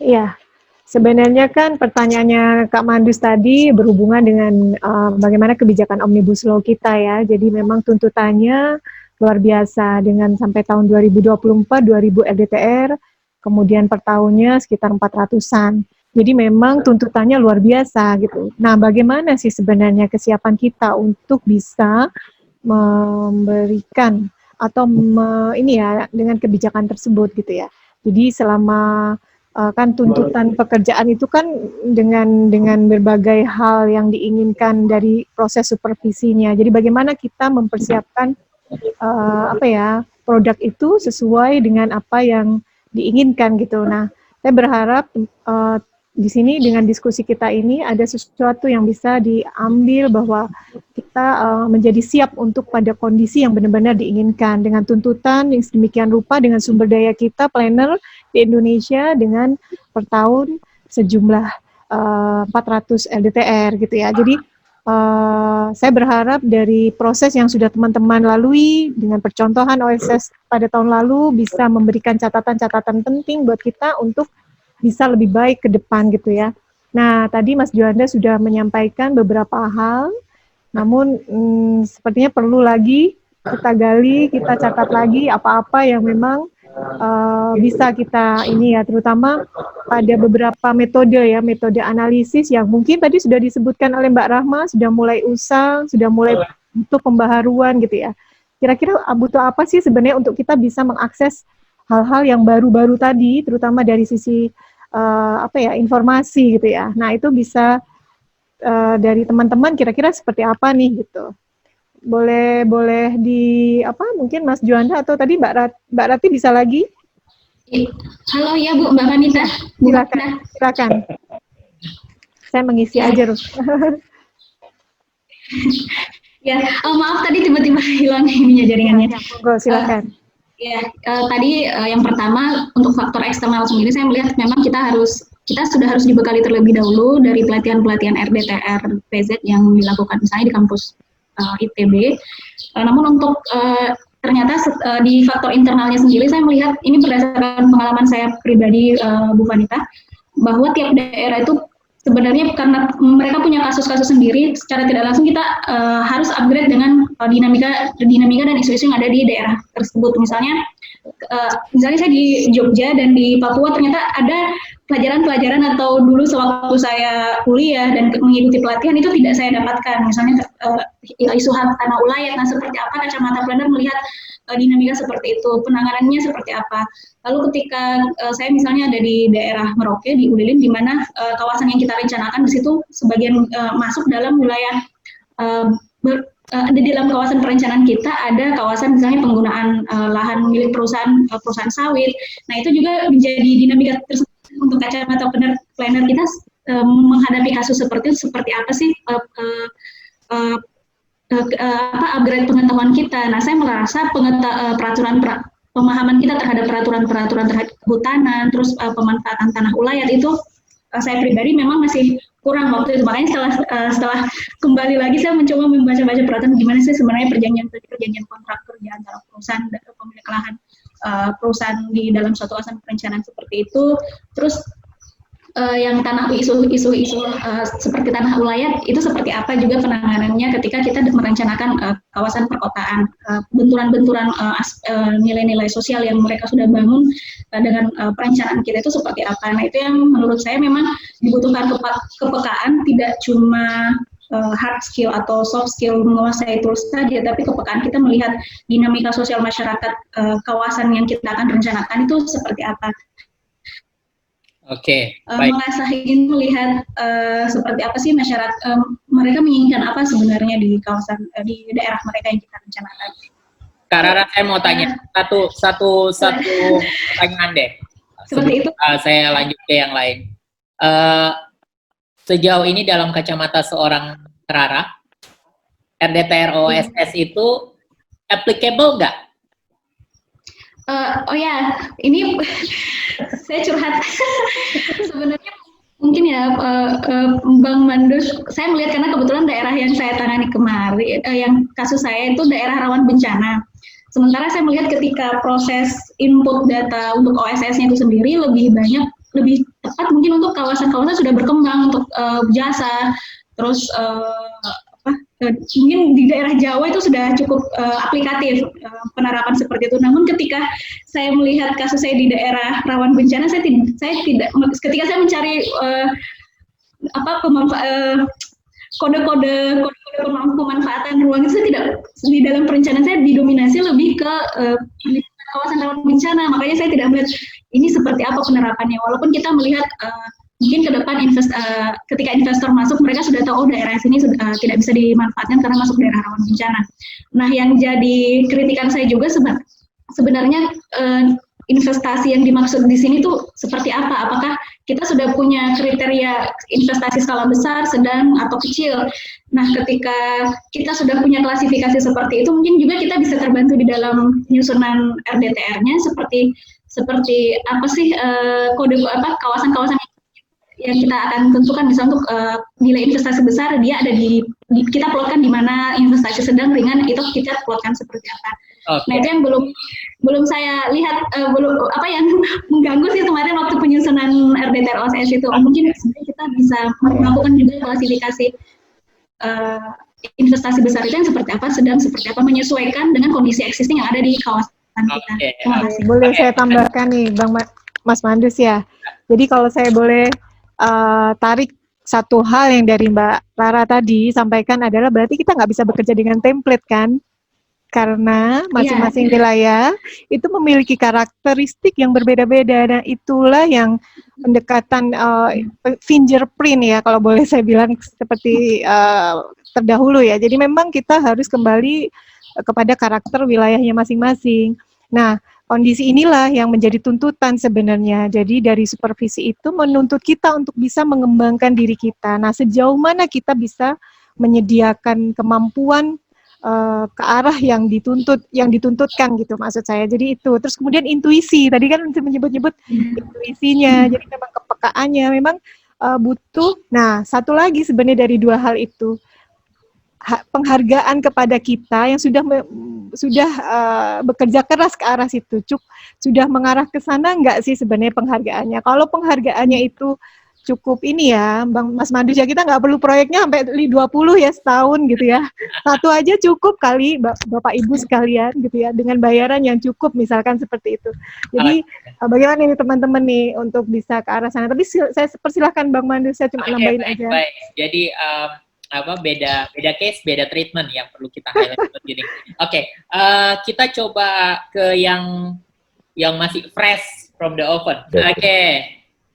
Iya, sebenarnya kan pertanyaannya Kak Mandus tadi berhubungan dengan bagaimana kebijakan Omnibus Law kita ya. Jadi memang tuntutannya luar biasa dengan sampai tahun 2024, 2000 LDTR, kemudian per tahunnya sekitar 400-an. Jadi memang tuntutannya luar biasa gitu. Nah, bagaimana sih sebenarnya kesiapan kita untuk bisa memberikan atau ini ya dengan kebijakan tersebut gitu ya. Jadi selama kan tuntutan pekerjaan itu kan dengan berbagai hal yang diinginkan dari proses supervisinya. Jadi bagaimana kita mempersiapkan produk itu sesuai dengan apa yang diinginkan gitu. Nah, saya berharap di sini dengan diskusi kita ini ada sesuatu yang bisa diambil bahwa kita menjadi siap untuk pada kondisi yang benar-benar diinginkan dengan tuntutan yang sedemikian rupa, dengan sumber daya kita planner di Indonesia dengan per tahun sejumlah 400 LDTR gitu ya. Jadi saya berharap dari proses yang sudah teman-teman lalui dengan percontohan OSS pada tahun lalu bisa memberikan catatan-catatan penting buat kita untuk bisa lebih baik ke depan gitu ya. Nah, tadi Mas Juanda sudah menyampaikan beberapa hal, namun sepertinya perlu lagi kita gali, kita catat lagi apa-apa yang memang bisa kita ini ya, terutama pada beberapa metode ya, metode analisis yang mungkin tadi sudah disebutkan oleh Mbak Rahma, sudah mulai usang, sudah mulai butuh pembaharuan gitu ya. Kira-kira butuh apa sih sebenarnya untuk kita bisa mengakses hal-hal yang baru-baru tadi, terutama dari sisi informasi gitu ya. Nah itu bisa dari teman-teman kira-kira seperti apa nih gitu. Boleh di mungkin Mas Juanda atau tadi Mbak Rati bisa lagi? Halo ya Bu, Mbak Vanita. Silakan. Saya mengisi aja, Ruh. Ya, maaf tadi tiba-tiba hilang ininya jaringannya. Monggo, silakan. Tadi yang pertama untuk faktor eksternal sendiri saya melihat memang kita sudah harus dibekali terlebih dahulu dari pelatihan-pelatihan RDTR PZ yang dilakukan misalnya di kampus ITB. Namun untuk ternyata di faktor internalnya sendiri saya melihat ini berdasarkan pengalaman saya pribadi Bu Vanita, bahwa tiap daerah itu sebenarnya karena mereka punya kasus-kasus sendiri, secara tidak langsung kita harus upgrade dengan dinamika dan isu-isu yang ada di daerah tersebut. Misalnya saya di Jogja dan di Papua ternyata ada pelajaran-pelajaran atau dulu sewaktu saya kuliah dan mengikuti pelatihan itu tidak saya dapatkan. Misalnya isu hak tanah ulayat, nah seperti apa kacamata planner melihat dinamika seperti itu, penanganannya seperti apa. Lalu ketika saya misalnya ada di daerah Merauke, di Ulilin, di mana kawasan yang kita rencanakan di situ sebagian masuk dalam wilayah di dalam kawasan perencanaan kita ada kawasan misalnya penggunaan lahan milik perusahaan sawit. Nah itu juga menjadi dinamika tersebut untuk kacamata planner kita menghadapi kasus seperti itu, seperti apa sih upgrade pengetahuan kita. Nah saya merasa pemahaman kita terhadap peraturan terhadap kehutanan, terus pemanfaatan tanah ulayat itu saya pribadi memang masih kurang waktu itu. Makanya setelah kembali lagi saya mencoba membaca-baca peraturan gimana sih sebenarnya perjanjian kontrak kerja antara perusahaan dan pemilik lahan perusahaan di dalam suatu kawasan perencanaan seperti itu. Terus yang isu-isu seperti tanah ulayat itu seperti apa juga penanganannya ketika kita merencanakan kawasan perkotaan, benturan-benturan nilai-nilai sosial yang mereka sudah bangun dengan perencanaan kita itu seperti apa. Nah itu yang menurut saya memang dibutuhkan kepekaan, tidak cuma hard skill atau soft skill menguasai tools saja, tapi kepekaan kita melihat dinamika sosial masyarakat kawasan yang kita akan rencanakan itu seperti apa. Oke, baik. Merasain melihat seperti apa sih masyarakat, mereka menginginkan apa sebenarnya di kawasan di daerah mereka yang kita rencanakan. Kak Rara, saya mau tanya satu pertanyaan deh. Seperti itu. Saya lanjut ke yang lain. Sejauh ini dalam kacamata seorang Rara, RDTR OSS itu applicable nggak? Oh ya, ini saya curhat. Sebenarnya mungkin ya Bang Mandus, saya melihat karena kebetulan daerah yang saya tangani kemarin, yang kasus saya itu daerah rawan bencana. Sementara saya melihat ketika proses input data untuk OSS-nya itu sendiri lebih tepat mungkin untuk kawasan-kawasan sudah berkembang untuk jasa, terus mungkin di daerah Jawa itu sudah cukup aplikatif penerapan seperti itu. Namun ketika saya melihat kasus saya di daerah rawan bencana, saya tidak ketika saya mencari kode-kode pemanfaatan ruang itu saya tidak, di dalam perencanaan saya didominasi lebih ke kawasan rawan bencana. Makanya saya tidak melihat ini seperti apa penerapannya. Walaupun kita melihat mungkin ke depan ketika investor masuk, mereka sudah tahu daerah sini tidak bisa dimanfaatkan karena masuk daerah rawan bencana. Nah, yang jadi kritikan saya juga sebenarnya investasi yang dimaksud di sini tuh seperti apa? Apakah kita sudah punya kriteria investasi skala besar, sedang, atau kecil? Nah, ketika kita sudah punya klasifikasi seperti itu, mungkin juga kita bisa terbantu di dalam penyusunan RDTR-nya seperti apa sih kawasan-kawasan yang kita akan tentukan. Misalnya untuk nilai investasi besar, dia ada kita plotkan di mana, investasi sedang, ringan, itu kita plotkan seperti apa. Okay. Nah itu yang belum saya lihat, yang mengganggu sih kemarin waktu penyusunan RDTR OSS itu. Mungkin sebenarnya kita bisa melakukan juga klasifikasi investasi besar itu yang seperti apa, sedang seperti apa, menyesuaikan dengan kondisi existing yang ada di kawasan kita. Terima kasih. Boleh saya tambahkan nih, Mas Mandus ya. Jadi kalau saya boleh tarik satu hal yang dari Mbak Rara tadi sampaikan adalah berarti kita nggak bisa bekerja dengan template kan? Karena masing-masing wilayah itu memiliki karakteristik yang berbeda-beda. Dan itulah yang pendekatan fingerprint ya, kalau boleh saya bilang seperti terdahulu ya. Jadi memang kita harus kembali kepada karakter wilayahnya masing-masing. Nah, kondisi inilah yang menjadi tuntutan sebenarnya. Jadi dari supervisi itu menuntut kita untuk bisa mengembangkan diri kita. Nah, sejauh mana kita bisa menyediakan kemampuan ke arah yang dituntutkan gitu maksud saya. Jadi itu. Terus kemudian intuisi. Tadi kan menyebut-nyebut intuisinya. Jadi memang kepekaannya memang butuh. Nah, satu lagi sebenarnya dari dua hal itu, penghargaan kepada kita yang sudah bekerja keras ke arah situ. Sudah mengarah ke sana enggak sih sebenarnya penghargaannya? Kalau penghargaannya itu cukup ini ya, Mas Mandus ya, kita nggak perlu proyeknya sampai 20 ya setahun gitu ya. Satu aja cukup kali Bapak Ibu sekalian gitu ya, dengan bayaran yang cukup misalkan seperti itu. Jadi bagaimana ini teman-teman nih untuk bisa ke arah sana. Tapi saya persilahkan Bang Mandus, saya cuma nambahin aja. Baik. Jadi beda case, beda treatment yang perlu kita highlight begini. Kita coba ke yang masih fresh from the oven.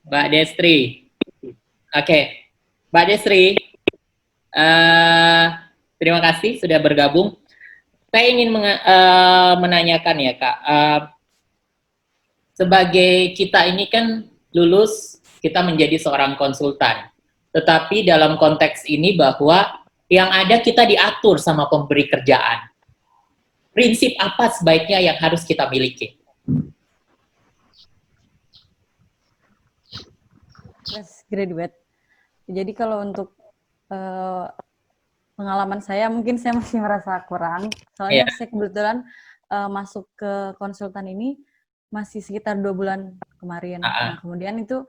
Mbak Destri. Mbak Destri, terima kasih sudah bergabung. Saya ingin menanyakan ya Kak, sebagai kita ini kan lulus, kita menjadi seorang konsultan. Tetapi dalam konteks ini bahwa yang ada kita diatur sama pemberi kerjaan. Prinsip apa sebaiknya yang harus kita miliki? Fresh graduate. Jadi kalau untuk pengalaman saya, mungkin saya masih merasa kurang. Soalnya saya kebetulan masuk ke konsultan ini masih sekitar 2 bulan kemarin. Nah, kemudian itu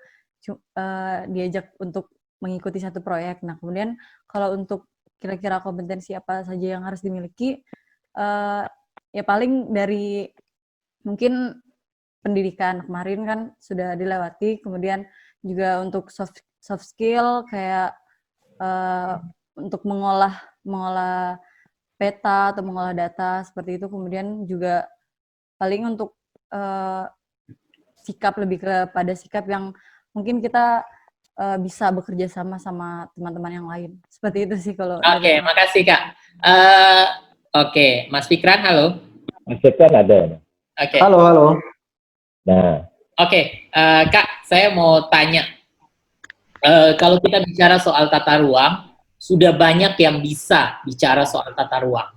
diajak untuk mengikuti satu proyek. Nah, kemudian kalau untuk kira-kira kompetensi apa saja yang harus dimiliki, ya paling dari mungkin pendidikan kemarin kan sudah dilewati, kemudian juga untuk soft skill kayak untuk mengolah peta atau mengolah data seperti itu, kemudian juga paling untuk sikap, lebih kepada sikap yang mungkin kita bisa bekerja sama teman-teman yang lain. Seperti itu sih kalau. Makasih Kak. Mas Fikran, halo. Mas Fikran ada. Halo. Nah. Kak, saya mau tanya. Kalau kita bicara soal tata ruang, sudah banyak yang bisa bicara soal tata ruang.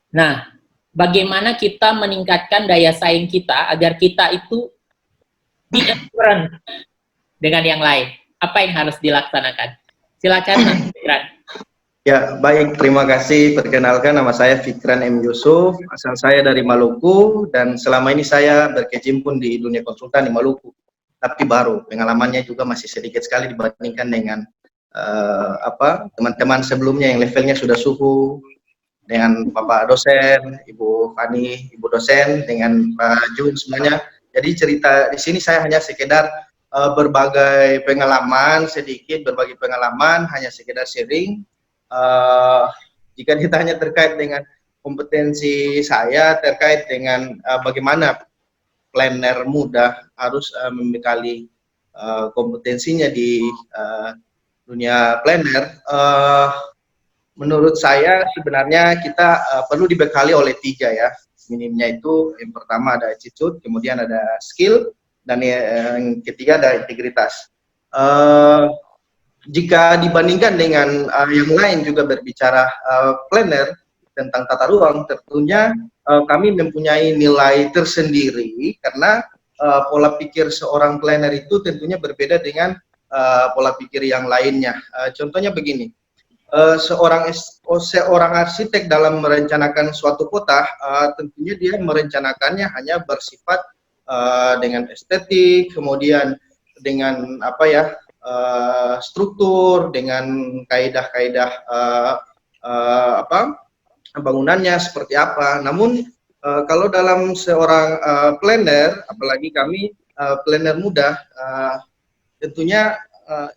Nah, bagaimana kita meningkatkan daya saing kita agar kita itu different dengan yang lain? Apa yang harus dilaksanakan? Silakan, Mas Fikran. Ya, baik. Terima kasih. Perkenalkan, nama saya Fikran M. Yusuf. Asal saya dari Maluku, dan selama ini saya berkecimpung di dunia konsultan di Maluku. Tapi baru, pengalamannya juga masih sedikit sekali dibandingkan dengan teman-teman sebelumnya yang levelnya sudah suhu, dengan Bapak dosen, Ibu Fani, Ibu dosen, dengan Pak Jun semuanya. Jadi cerita di sini saya hanya sekedar berbagai pengalaman sedikit, berbagi pengalaman, hanya sekedar sharing. Jika ditanya terkait dengan kompetensi saya, terkait dengan bagaimana planner muda harus membekali kompetensinya di dunia planner, menurut saya sebenarnya kita perlu dibekali oleh 3 ya. Minimnya itu yang pertama ada attitude, kemudian ada skill, dan yang ketiga ada integritas. Jika dibandingkan dengan yang lain juga berbicara planner tentang tata ruang, tentunya kami mempunyai nilai tersendiri karena pola pikir seorang planner itu tentunya berbeda dengan pola pikir yang lainnya. Contohnya begini, seorang arsitek dalam merencanakan suatu kota, tentunya dia merencanakannya hanya bersifat dengan estetik, kemudian dengan struktur, dengan kaidah-kaidah bangunannya seperti apa. Namun kalau dalam seorang planner, apalagi kami planner muda, tentunya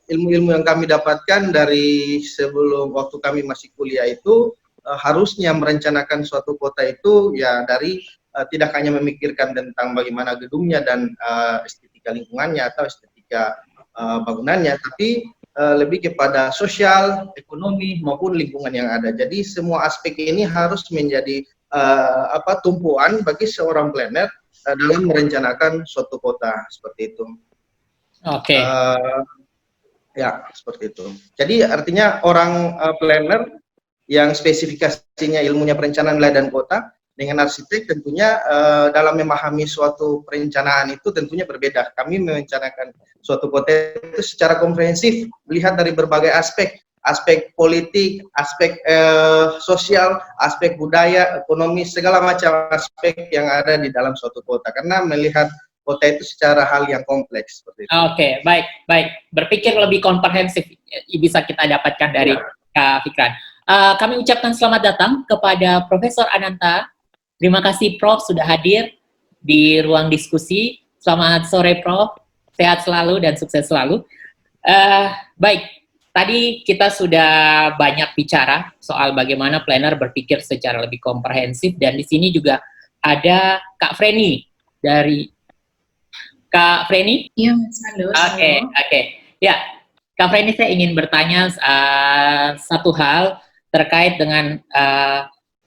ilmu-ilmu yang kami dapatkan dari sebelum waktu kami masih kuliah itu harusnya merencanakan suatu kota itu ya dari tidak hanya memikirkan tentang bagaimana gedungnya dan estetika lingkungannya atau estetika bangunannya, tapi lebih kepada sosial, ekonomi maupun lingkungan yang ada. Jadi semua aspek ini harus menjadi tumpuan bagi seorang planner dalam merencanakan suatu kota seperti itu. Oke. Ya, seperti itu. Jadi artinya orang planner yang spesifikasinya ilmunya perencanaan wilayah dan kota dengan arsitek tentunya dalam memahami suatu perencanaan itu tentunya berbeda. Kami merencanakan suatu kota itu secara komprehensif, melihat dari berbagai aspek, aspek politik, aspek sosial, aspek budaya, ekonomi, segala macam aspek yang ada di dalam suatu kota. Karena melihat kota itu secara hal yang kompleks seperti itu. Oke, baik. Berpikir lebih komprehensif bisa kita dapatkan dari Kak Fikran. Kami ucapkan selamat datang kepada Profesor Ananta. Terima kasih Prof sudah hadir di ruang diskusi. Selamat sore Prof, sehat selalu dan sukses selalu. Baik, tadi kita sudah banyak bicara soal bagaimana planner berpikir secara lebih komprehensif, dan di sini juga ada Kak Freni dari Kak Freni? Iya, Mas Mandus. Oke. Ya, Kak Freni, saya ingin bertanya satu hal terkait dengan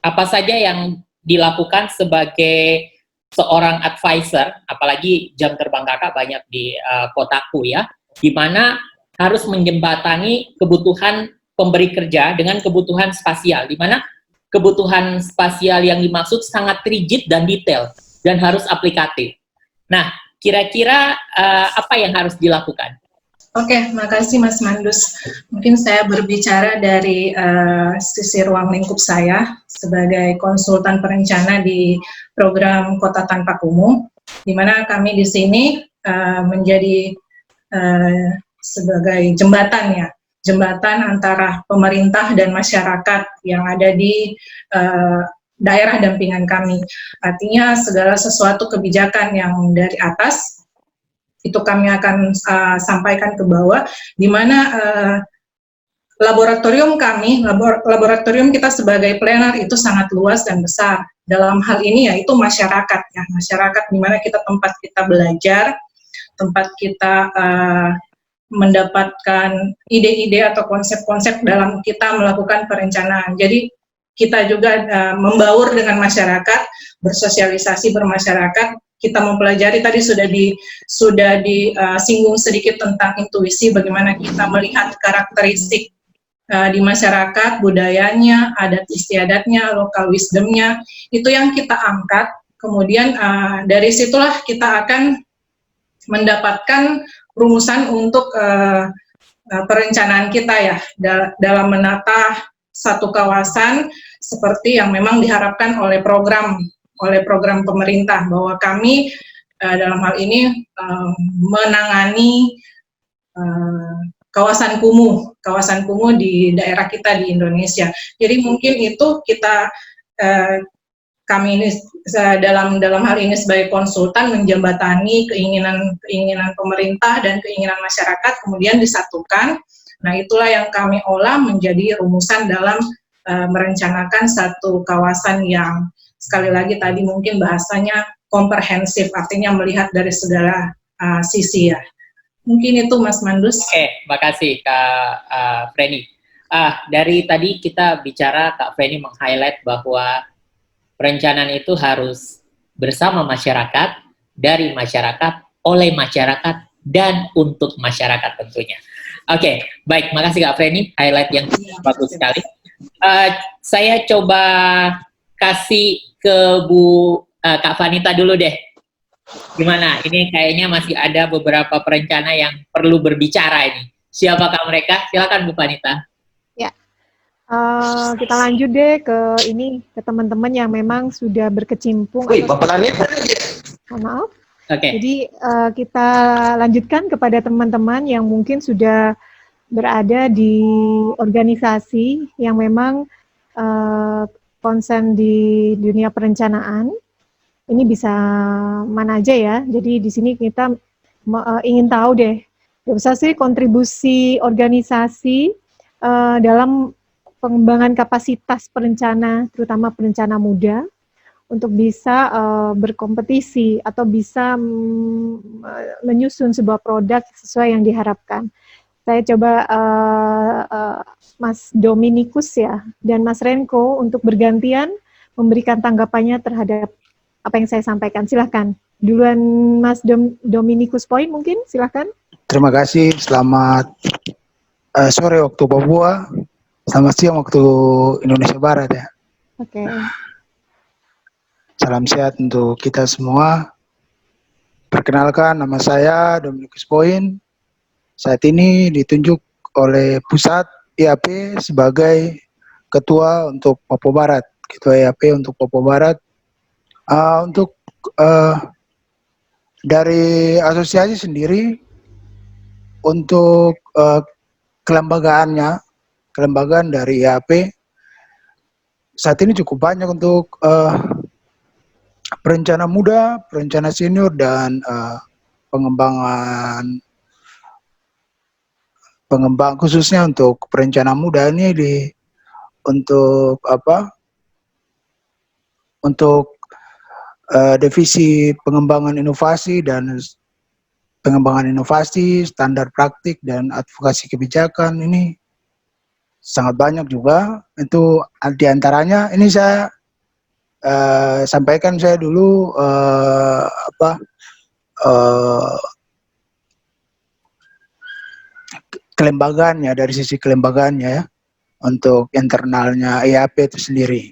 apa saja yang dilakukan sebagai seorang advisor, apalagi jam terbang kakak banyak di kotaku ya, di mana harus menjembatani kebutuhan pemberi kerja dengan kebutuhan spasial, di mana kebutuhan spasial yang dimaksud sangat rigid dan detail dan harus aplikatif. Nah, kira-kira apa yang harus dilakukan? Oke, makasih Mas Mandus. Mungkin saya berbicara dari sisi ruang lingkup saya sebagai konsultan perencana di program Kota Tanpa Kumuh, di mana kami di sini menjadi sebagai jembatan antara pemerintah dan masyarakat yang ada di daerah dampingan kami. Artinya segala sesuatu kebijakan yang dari atas itu kami akan sampaikan ke bawah, di mana laboratorium kita sebagai planner itu sangat luas dan besar. Dalam hal ini yaitu masyarakat, ya, masyarakat di mana tempat kita belajar, tempat kita mendapatkan ide-ide atau konsep-konsep dalam kita melakukan perencanaan. Jadi kita juga membaur dengan masyarakat, bersosialisasi bermasyarakat. Kita mempelajari tadi sudah disinggung sedikit tentang intuisi, bagaimana kita melihat karakteristik di masyarakat, budayanya, adat istiadatnya, lokal wisdomnya, itu yang kita angkat. Kemudian dari situlah kita akan mendapatkan rumusan untuk perencanaan kita ya dalam menata satu kawasan seperti yang memang diharapkan oleh program pemerintah, bahwa kami dalam hal ini menangani kawasan kumuh di daerah kita di Indonesia. Jadi mungkin itu kami ini dalam hal ini sebagai konsultan menjembatani keinginan pemerintah dan keinginan masyarakat kemudian disatukan. Nah, itulah yang kami olah menjadi rumusan dalam merencanakan satu kawasan yang sekali lagi tadi mungkin bahasanya komprehensif, artinya melihat dari segala sisi ya. Mungkin itu Mas Mandus. Oke, makasih Kak Freni. Dari tadi kita bicara, Kak Freni meng-highlight bahwa perencanaan itu harus bersama masyarakat, dari masyarakat, oleh masyarakat, dan untuk masyarakat tentunya. Oke, baik, makasih Kak Freni, highlight yang bagus sekali. Saya coba kasih ke Kak Vanita dulu deh. Gimana? Ini kayaknya masih ada beberapa perencana yang perlu berbicara ini. Siapakah mereka? Silakan Bu Vanita. Ya, kita lanjut deh ke teman-teman yang memang sudah berkecimpung. Bapak Lanita. Maaf. Okay. Jadi kita lanjutkan kepada teman-teman yang mungkin sudah berada di organisasi yang memang konsen di dunia perencanaan, ini bisa mana aja ya. Jadi di sini kita ingin tahu deh, bisa sih kontribusi organisasi dalam pengembangan kapasitas perencana, terutama perencana muda, untuk bisa berkompetisi atau bisa menyusun sebuah produk sesuai yang diharapkan. Saya coba Mas Dominikus ya dan Mas Renko untuk bergantian memberikan tanggapannya terhadap apa yang saya sampaikan. Silahkan. Duluan Mas Dominikus Point mungkin, silahkan. Terima kasih. Selamat sore waktu Papua. Selamat siang waktu Indonesia Barat ya. Oke. Salam sehat untuk kita semua. Perkenalkan, nama saya Dominikus Point. Saat ini ditunjuk oleh Pusat IAP sebagai Ketua untuk Papua Barat. Ketua IAP untuk Papua Barat. Untuk dari asosiasi sendiri, untuk kelembagaan dari IAP saat ini cukup banyak untuk perencana muda, perencana senior, dan pengembangan khususnya untuk perencana muda ini untuk divisi pengembangan inovasi dan standar praktik dan advokasi kebijakan ini sangat banyak juga. Itu diantaranya ini saya sampaikan saya dulu kelembagaannya, dari sisi kelembagaannya ya, untuk internalnya IAP itu sendiri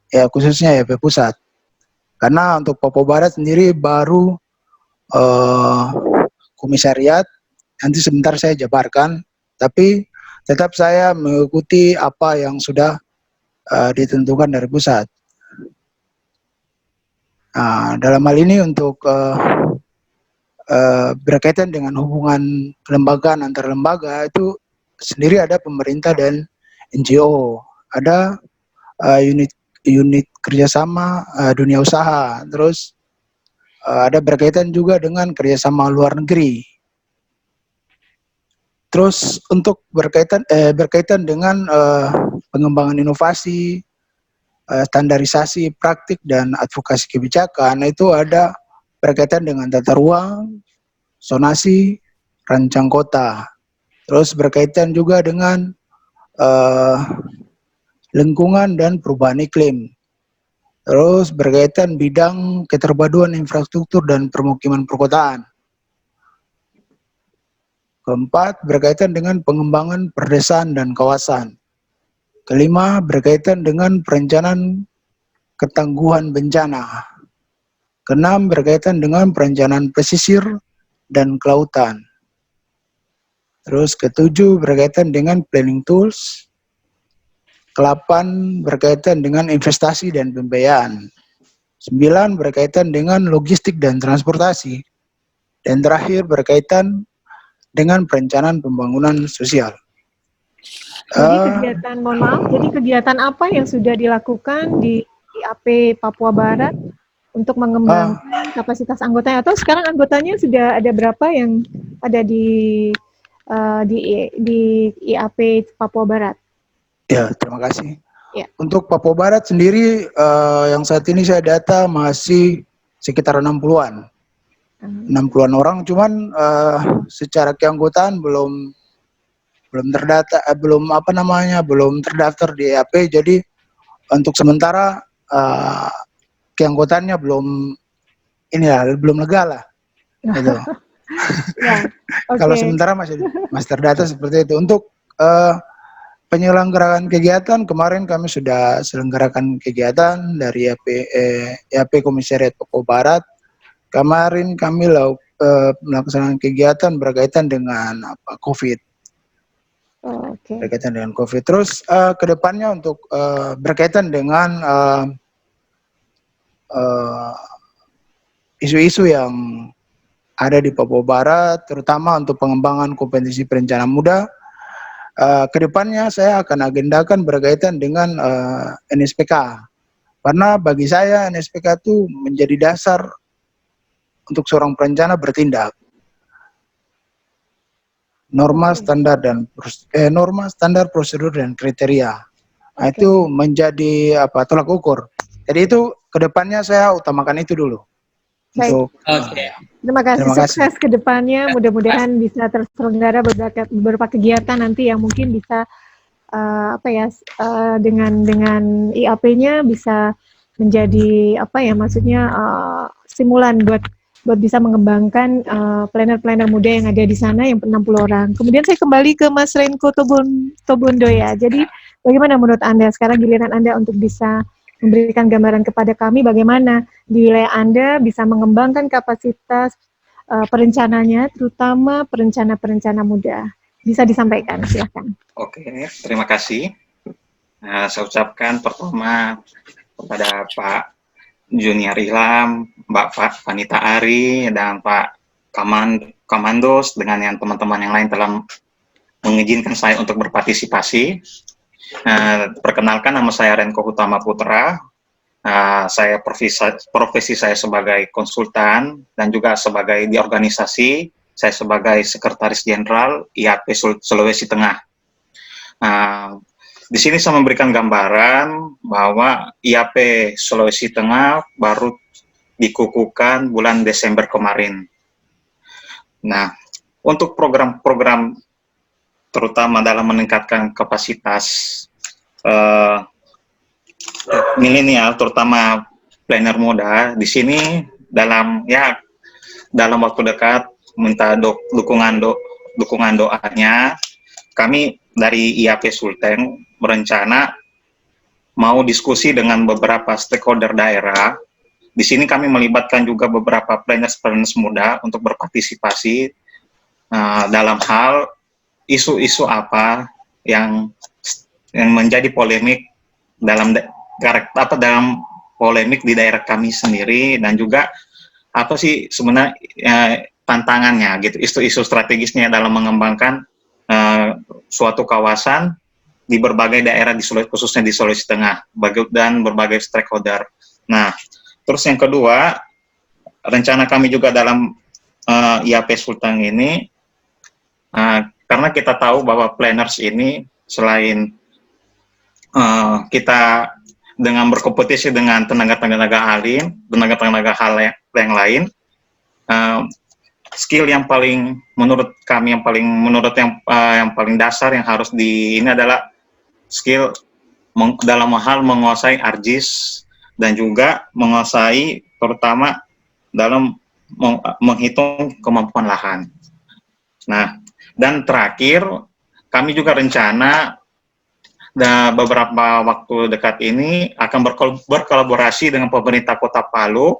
ya, khususnya IAP pusat. Karena untuk Papua Barat sendiri baru komisariat, nanti sebentar saya jabarkan, tapi tetap saya mengikuti apa yang sudah ditentukan dari pusat. Dalam hal ini untuk berkaitan dengan hubungan kelembagaan antar lembaga itu sendiri ada pemerintah dan NGO, ada unit kerjasama dunia usaha, terus ada berkaitan juga dengan kerjasama luar negeri. Terus untuk berkaitan dengan pengembangan inovasi, standarisasi praktik dan advokasi kebijakan, itu ada berkaitan dengan tata ruang, zonasi, rancang kota. Terus berkaitan juga dengan lingkungan dan perubahan iklim. Terus berkaitan bidang keterpaduan infrastruktur dan permukiman perkotaan. Keempat, berkaitan dengan pengembangan perdesaan dan kawasan. Kelima, berkaitan dengan perencanaan ketangguhan bencana. Keenam, berkaitan dengan perencanaan pesisir dan kelautan. Terus ketujuh, berkaitan dengan planning tools. Ke-8 berkaitan dengan investasi dan pembiayaan. 9 berkaitan dengan logistik dan transportasi. Dan terakhir berkaitan dengan perencanaan pembangunan sosial. Jadi kegiatan apa yang sudah dilakukan di IAP Papua Barat untuk mengembangkan kapasitas anggotanya? Atau sekarang anggotanya sudah ada berapa yang ada di IAP Papua Barat? Ya, terima kasih. Ya. Untuk Papua Barat sendiri, yang saat ini saya data masih sekitar 60-an. 60-an orang, cuman secara keanggotaan belum terdata, belum terdaftar di IAP. Jadi untuk sementara keanggotaannya belum legal lah. Gitu. Ya, okay. Kalau sementara masih terdata seperti itu. Untuk penyelenggaraan kegiatan, kemarin kami sudah selenggarakan kegiatan dari IAP Komisariat Papua Barat. Kemarin kami melaksanakan kegiatan berkaitan dengan COVID. Berkaitan dengan COVID. Terus kedepannya untuk berkaitan dengan isu-isu yang ada di Papua Barat, terutama untuk pengembangan kompetensi perencanaan muda. kedepannya saya akan agendakan berkaitan dengan NSPK. Karena bagi saya NSPK itu menjadi dasar untuk seorang perencana bertindak. Norma standar prosedur dan kriteria. Nah, itu menjadi tolak ukur. Jadi itu kedepannya saya utamakan itu dulu. Baik. Terima kasih. Sukses ke depannya. Mudah-mudahan bisa terselenggara beberapa kegiatan nanti yang mungkin bisa dengan IAP-nya bisa menjadi stimulan buat bisa mengembangkan planner-planner muda yang ada di sana yang 60 orang. Kemudian saya kembali ke Mas Renko Tobondo ya. Jadi bagaimana menurut Anda sekarang giliran Anda untuk bisa memberikan gambaran kepada kami bagaimana di wilayah Anda bisa mengembangkan kapasitas perencananya, terutama perencana-perencana muda. Bisa disampaikan, silakan. Oke, terima kasih. Saya ucapkan pertama kepada Pak Junior Ilham, Mbak Vanita Ari, dan Pak Kamandos, dengan yang teman-teman yang lain telah mengizinkan saya untuk berpartisipasi. Perkenalkan, nama saya Renko Hutama Putra. Saya profesi saya sebagai konsultan dan juga sebagai di organisasi. Saya sebagai Sekretaris Jenderal IAP Sulawesi Tengah. Di sini saya memberikan gambaran bahwa IAP Sulawesi Tengah baru dikukuhkan bulan Desember kemarin. Nah, untuk program-program terutama dalam meningkatkan kapasitas milenial, terutama planner muda, di sini dalam waktu dekat minta dukungan doanya. Kami dari IAP Sulteng berencana mau diskusi dengan beberapa stakeholder daerah. Di sini kami melibatkan juga beberapa planners muda untuk berpartisipasi dalam hal isu-isu apa yang menjadi polemik dalam polemik di daerah kami sendiri, dan juga apa sih sebenarnya tantangannya gitu, isu-isu strategisnya dalam mengembangkan suatu kawasan di berbagai daerah khususnya di Sulawesi Tengah dan berbagai stakeholder. Nah, terus yang kedua, rencana kami juga dalam IAP Sulteng ini, karena kita tahu bahwa planners ini selain kita dengan berkompetisi dengan tenaga-tenaga ahli, tenaga-tenaga hal yang lain, skill yang paling menurut kami yang paling dasar yang harus ini adalah skill dalam hal menguasai ARGIS dan juga menguasai terutama dalam menghitung kemampuan lahan. Nah, dan terakhir kami juga rencana beberapa waktu dekat ini akan berkolaborasi dengan pemerintah Kota Palu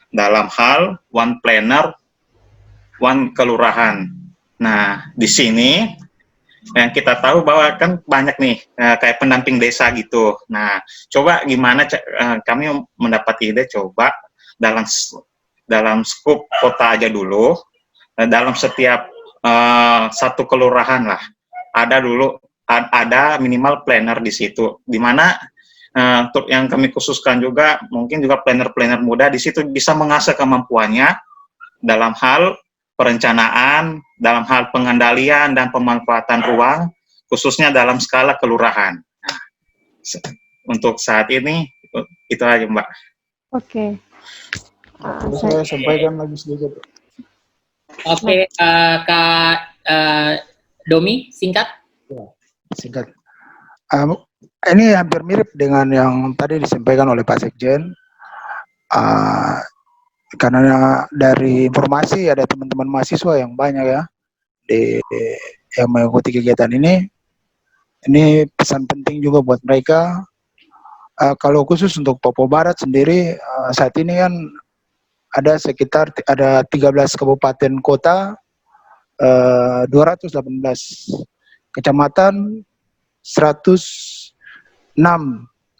dalam hal One Planner, One Kelurahan. Nah, di sini yang kita tahu bahwa kan banyak nih kayak pendamping desa gitu. Nah, coba gimana kami mendapat ide, coba dalam skup kota aja dulu, dalam setiap satu kelurahan lah ada minimal planner di situ, di mana yang kami khususkan juga mungkin juga planner muda di situ bisa mengasah kemampuannya dalam hal perencanaan, dalam hal pengendalian dan pemanfaatan ruang, khususnya dalam skala kelurahan. Nah, untuk saat ini itu aja, Mbak. Oke. Saya sampaikan lagi sedikit. Oke, Kak Domi, singkat. Singkat. Ini hampir mirip dengan yang tadi disampaikan oleh Pak Sekjen. Karena dari informasi ada teman-teman mahasiswa yang banyak ya yang mengikuti kegiatan ini. Ini pesan penting juga buat mereka. Kalau khusus untuk Papua Barat sendiri, saat ini kan ada 13 kabupaten kota, 218 kecamatan, 106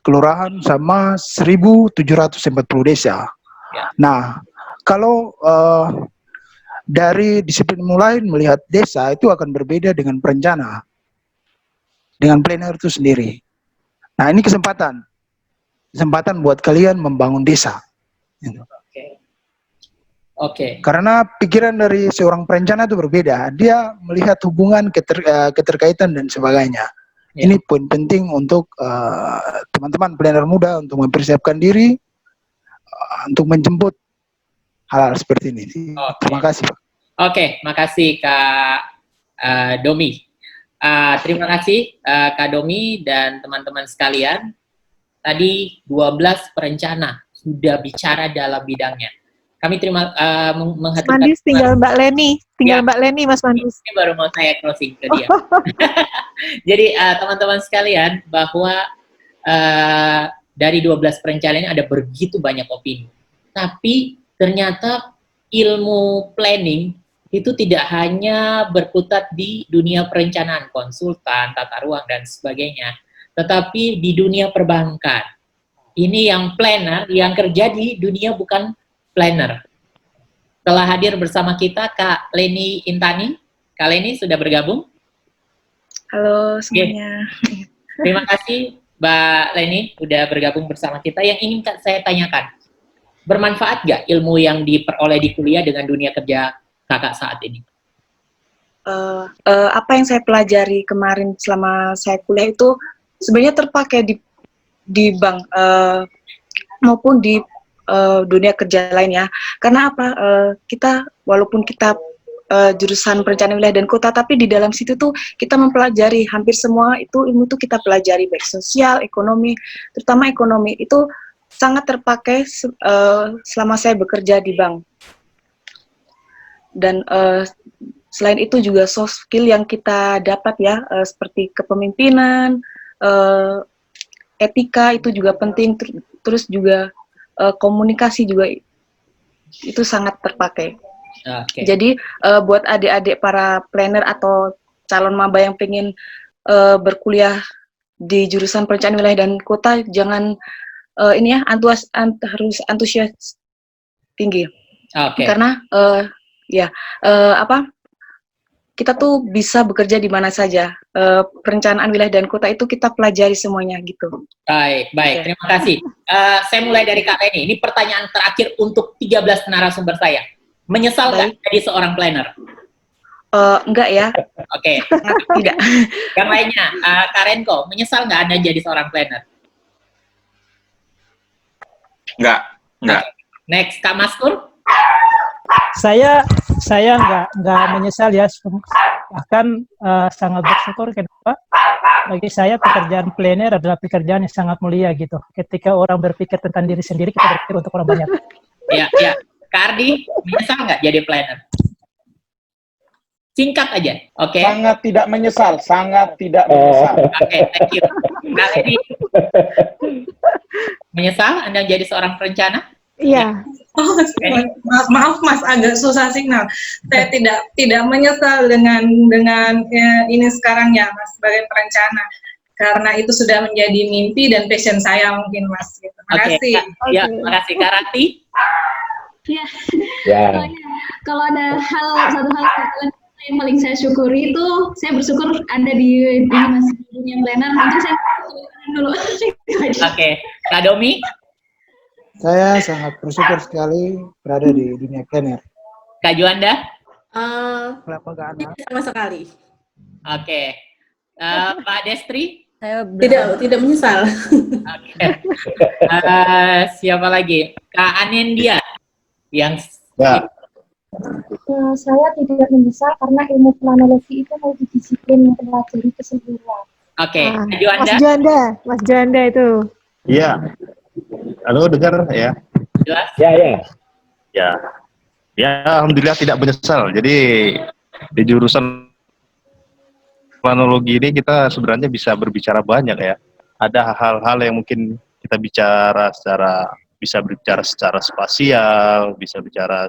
kelurahan, sama 1.740 desa. Nah, kalau dari disiplin mulai melihat desa itu akan berbeda dengan perencana. dengan planner itu sendiri. Nah, ini kesempatan buat kalian membangun desa. Gitu. Oke. Karena pikiran dari seorang perencana itu berbeda. Dia melihat hubungan, keterkaitan dan sebagainya. Ini poin penting untuk teman-teman planner muda untuk mempersiapkan diri untuk menjemput hal-hal seperti ini. Terima kasih, Pak. Oke, makasih Kak Domi. Terima kasih Kak Domi dan teman-teman sekalian. Tadi 12 perencana sudah bicara dalam bidangnya. Kami Mas Mandis, tinggal Mbak Leni. Mbak Leni, Mas Mandis. Ini baru mau saya closing ke dia. Jadi teman-teman sekalian, bahwa dari 12 perencana ini ada begitu banyak opini. Tapi ternyata ilmu planning itu tidak hanya berkutat di dunia perencanaan, konsultan, tata ruang, dan sebagainya. Tetapi di dunia perbankan. Ini yang planner, yang kerja di dunia bukan planner. Telah hadir bersama kita Kak Leni Intani. Kak Leni sudah bergabung. Halo semuanya. Terima kasih Mbak Leni sudah bergabung bersama kita. Yang ingin saya tanyakan, bermanfaat gak ilmu yang diperoleh di kuliah dengan dunia kerja kakak saat ini? Apa yang saya pelajari kemarin selama saya kuliah itu sebenarnya terpakai di bank maupun di dunia kerja lainnya. Karena apa? Kita walaupun kita jurusan perencanaan wilayah dan kota, tapi di dalam situ tuh kita mempelajari hampir semua itu ilmu tuh kita pelajari, baik sosial, ekonomi, terutama ekonomi itu sangat terpakai selama saya bekerja di bank. Dan selain itu juga soft skill yang kita dapat ya, seperti kepemimpinan, etika itu juga penting, terus juga komunikasi juga itu sangat terpakai. Okay. Jadi buat adik-adik para planner atau calon maba yang pengen berkuliah di jurusan perencanaan wilayah dan kota, jangan ini ya, harus antusias tinggi. Okay. Karena kita tuh bisa bekerja di mana saja. Perencanaan wilayah dan kota itu kita pelajari semuanya gitu. Baik. Terima kasih. Saya mulai dari Kak Leni. Ini pertanyaan terakhir untuk 13 narasumber saya. Menyesal nggak jadi seorang planner? Enggak ya. Oke. Tidak. Yang lainnya, Kak Renko, menyesal nggak Anda jadi seorang planner? Enggak. Next, Kak Maskur? Saya nggak menyesal ya, bahkan sangat bersyukur. Kenapa? Bagi saya pekerjaan planner adalah pekerjaan yang sangat mulia gitu. Ketika orang berpikir tentang diri sendiri, kita berpikir untuk orang banyak. Iya. Kak Ardi, menyesal nggak jadi planner? Singkat aja, oke? Sangat tidak menyesal. Oke, thank you. Kak Leni, menyesal Anda jadi seorang perencana? Iya. Maaf Mas, agak susah signal. Saya tidak menyesal dengan ini sekarang ya Mas, sebagai perencana, karena itu sudah menjadi mimpi dan passion saya mungkin Mas. Terima kasih. Ya, terima kasih Kak Rati. Ya. Kalau ada satu hal yang paling saya syukuri itu, saya bersyukur Anda di masih dunia planner. Mungkin saya dulu. Oke, Kak Domi. Saya sangat bersyukur sekali berada di dunia planner. Kak Juanda? Sama sekali. Oke. Pak Destri? Saya tidak menyesal. Oke. Siapa lagi? Kak Anendia? Saya tidak menyesal karena ilmu planologi itu multidisiplin mempelajari keseluruhan. Oke. Mas Juanda itu. Iya. Halo, dengar ya? Jelas? Ya, alhamdulillah tidak menyesal. Jadi di jurusan planologi ini kita sebenarnya bisa berbicara banyak ya. Ada hal-hal yang mungkin kita bisa berbicara secara spasial, bisa bicara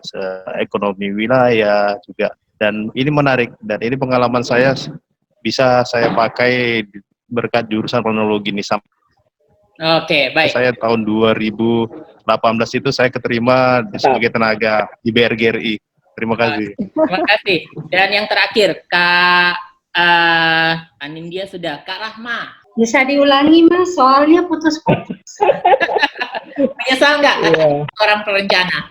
ekonomi wilayah juga. Dan ini menarik, dan ini pengalaman saya bisa saya pakai berkat jurusan planologi ini. Oke, baik. Saya tahun 2018 itu saya keterima sebagai tenaga di BRGRI. Terima kasih. Terima kasih. Dan yang terakhir, Kak Anindya sudah. Kak Rahma. Bisa diulangi Mas, soalnya putus-putus. Menyesal nggak orang perencana?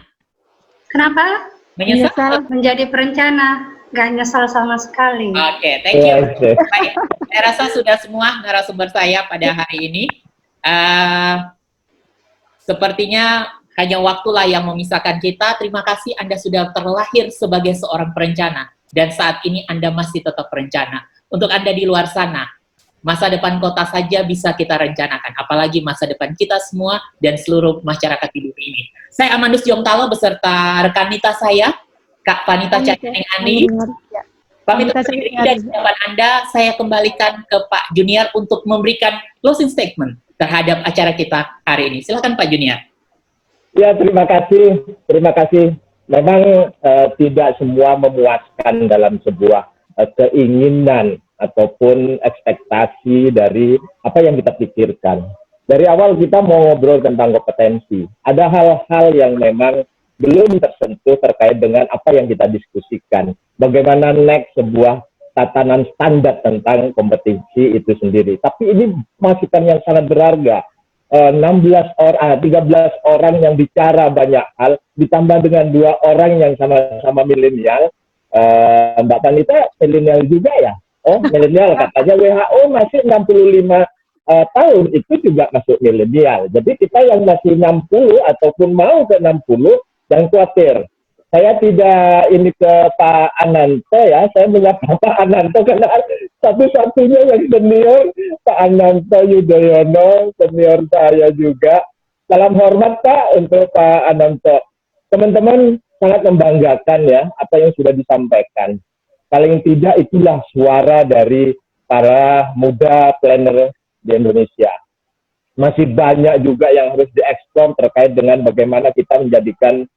Kenapa? Menyesal menjadi perencana. Gak nyesal sama sekali. Oke, thank you. Baik, saya rasa sudah semua narasumber saya pada hari ini. Sepertinya hanya waktulah yang memisahkan kita. Terima kasih Anda sudah terlahir sebagai seorang perencana. Dan saat ini Anda masih tetap perencana. Untuk Anda di luar sana, masa depan kota saja bisa kita rencanakan. Apalagi masa depan kita semua dan seluruh masyarakat di bumi ini. Saya Amandus Jongtalo beserta rekanita saya, Kak Vanita Chateng-Ani. Pamit undur diri dari hadapan Anda, saya kembalikan ke Pak Junior untuk memberikan closing statement terhadap acara kita hari ini. Silakan Pak Junior. Ya, terima kasih. Terima kasih. Memang tidak semua memuaskan dalam sebuah keinginan ataupun ekspektasi dari apa yang kita pikirkan. Dari awal kita mau ngobrol tentang kompetensi. Ada hal-hal yang memang belum tersentuh terkait dengan apa yang kita diskusikan. Bagaimana next sebuah tatanan standar tentang kompetisi itu sendiri. Tapi ini masukan yang sangat berharga. 13 orang yang bicara banyak hal, ditambah dengan 2 orang yang sama-sama milenial. Mbak Panita milenial juga ya? Oh, milenial katanya WHO masih 65 tahun, itu juga masuk milenial. Jadi kita yang masih 60 ataupun mau ke 60, jangan khawatir. Saya tidak ini ke Pak Ananto ya, saya menyapa Pak Ananto karena satu-satunya yang senior, Pak Ananto Yudhoyono, senior saya juga. Salam hormat Pak untuk Pak Ananto. Teman-teman sangat membanggakan ya apa yang sudah disampaikan. Paling tidak itulah suara dari para muda planner di Indonesia. Masih banyak juga yang harus dieksplor terkait dengan bagaimana kita menjadikan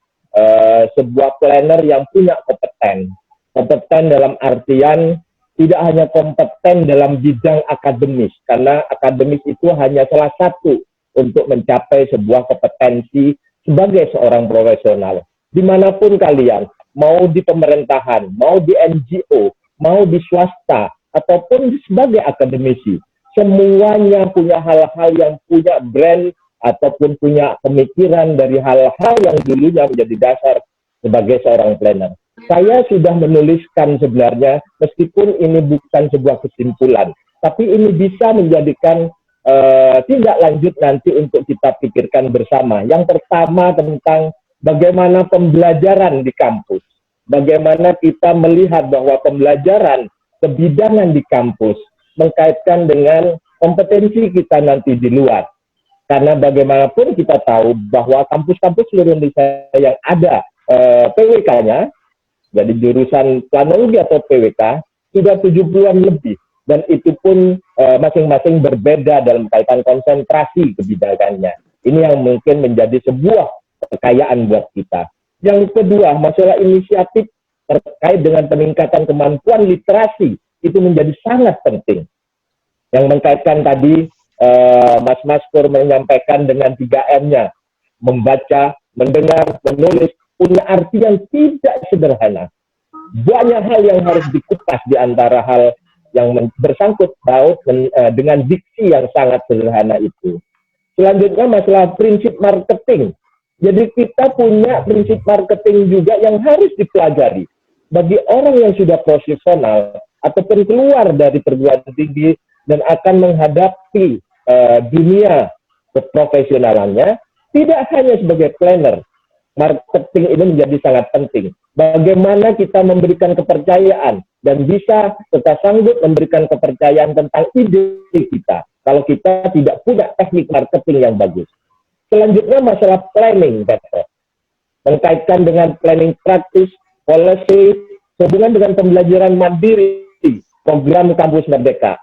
sebuah planner yang punya kompeten. Kompeten dalam artian tidak hanya kompeten dalam bidang akademis, karena akademis itu hanya salah satu untuk mencapai sebuah kompetensi sebagai seorang profesional. Dimanapun kalian, mau di pemerintahan, mau di NGO, mau di swasta, ataupun sebagai akademisi, semuanya punya hal-hal yang punya brand ataupun punya pemikiran dari hal-hal yang dulunya menjadi dasar sebagai seorang planner. Saya sudah menuliskan sebenarnya, meskipun ini bukan sebuah kesimpulan, tapi ini bisa menjadikan tindak lanjut nanti untuk kita pikirkan bersama. Yang pertama tentang bagaimana pembelajaran di kampus. Bagaimana kita melihat bahwa pembelajaran kebidanan di kampus mengkaitkan dengan kompetensi kita nanti di luar. Karena bagaimanapun kita tahu bahwa kampus-kampus seluruh Indonesia yang ada PWK-nya, jadi jurusan planologi atau PWK, sudah 70-an lebih. Dan itu pun masing-masing berbeda dalam kaitan konsentrasi kebidakannya. Ini yang mungkin menjadi sebuah kekayaan buat kita. Yang kedua, masalah inisiatif terkait dengan peningkatan kemampuan literasi, itu menjadi sangat penting. Yang mengkaitkan tadi, Mas Maskur menyampaikan dengan 3M-nya, membaca, mendengar, menulis, punya arti yang tidak sederhana. Banyak hal yang harus dikupas di antara hal yang bersangkut paut dengan diksi yang sangat sederhana itu. Selanjutnya masalah prinsip marketing. Jadi kita punya prinsip marketing juga yang harus dipelajari. Bagi orang yang sudah profesional ataupun keluar dari perguruan tinggi dan akan menghadapi dunia keprofesionalannya, tidak hanya sebagai planner, marketing ini menjadi sangat penting. Bagaimana kita memberikan kepercayaan dan bisa serta sanggup memberikan kepercayaan tentang ide kita kalau kita tidak punya teknik marketing yang bagus. Selanjutnya masalah planning, mengkaitkan dengan planning praktis, policy, hubungan dengan pembelajaran mandiri, program Kampus Merdeka.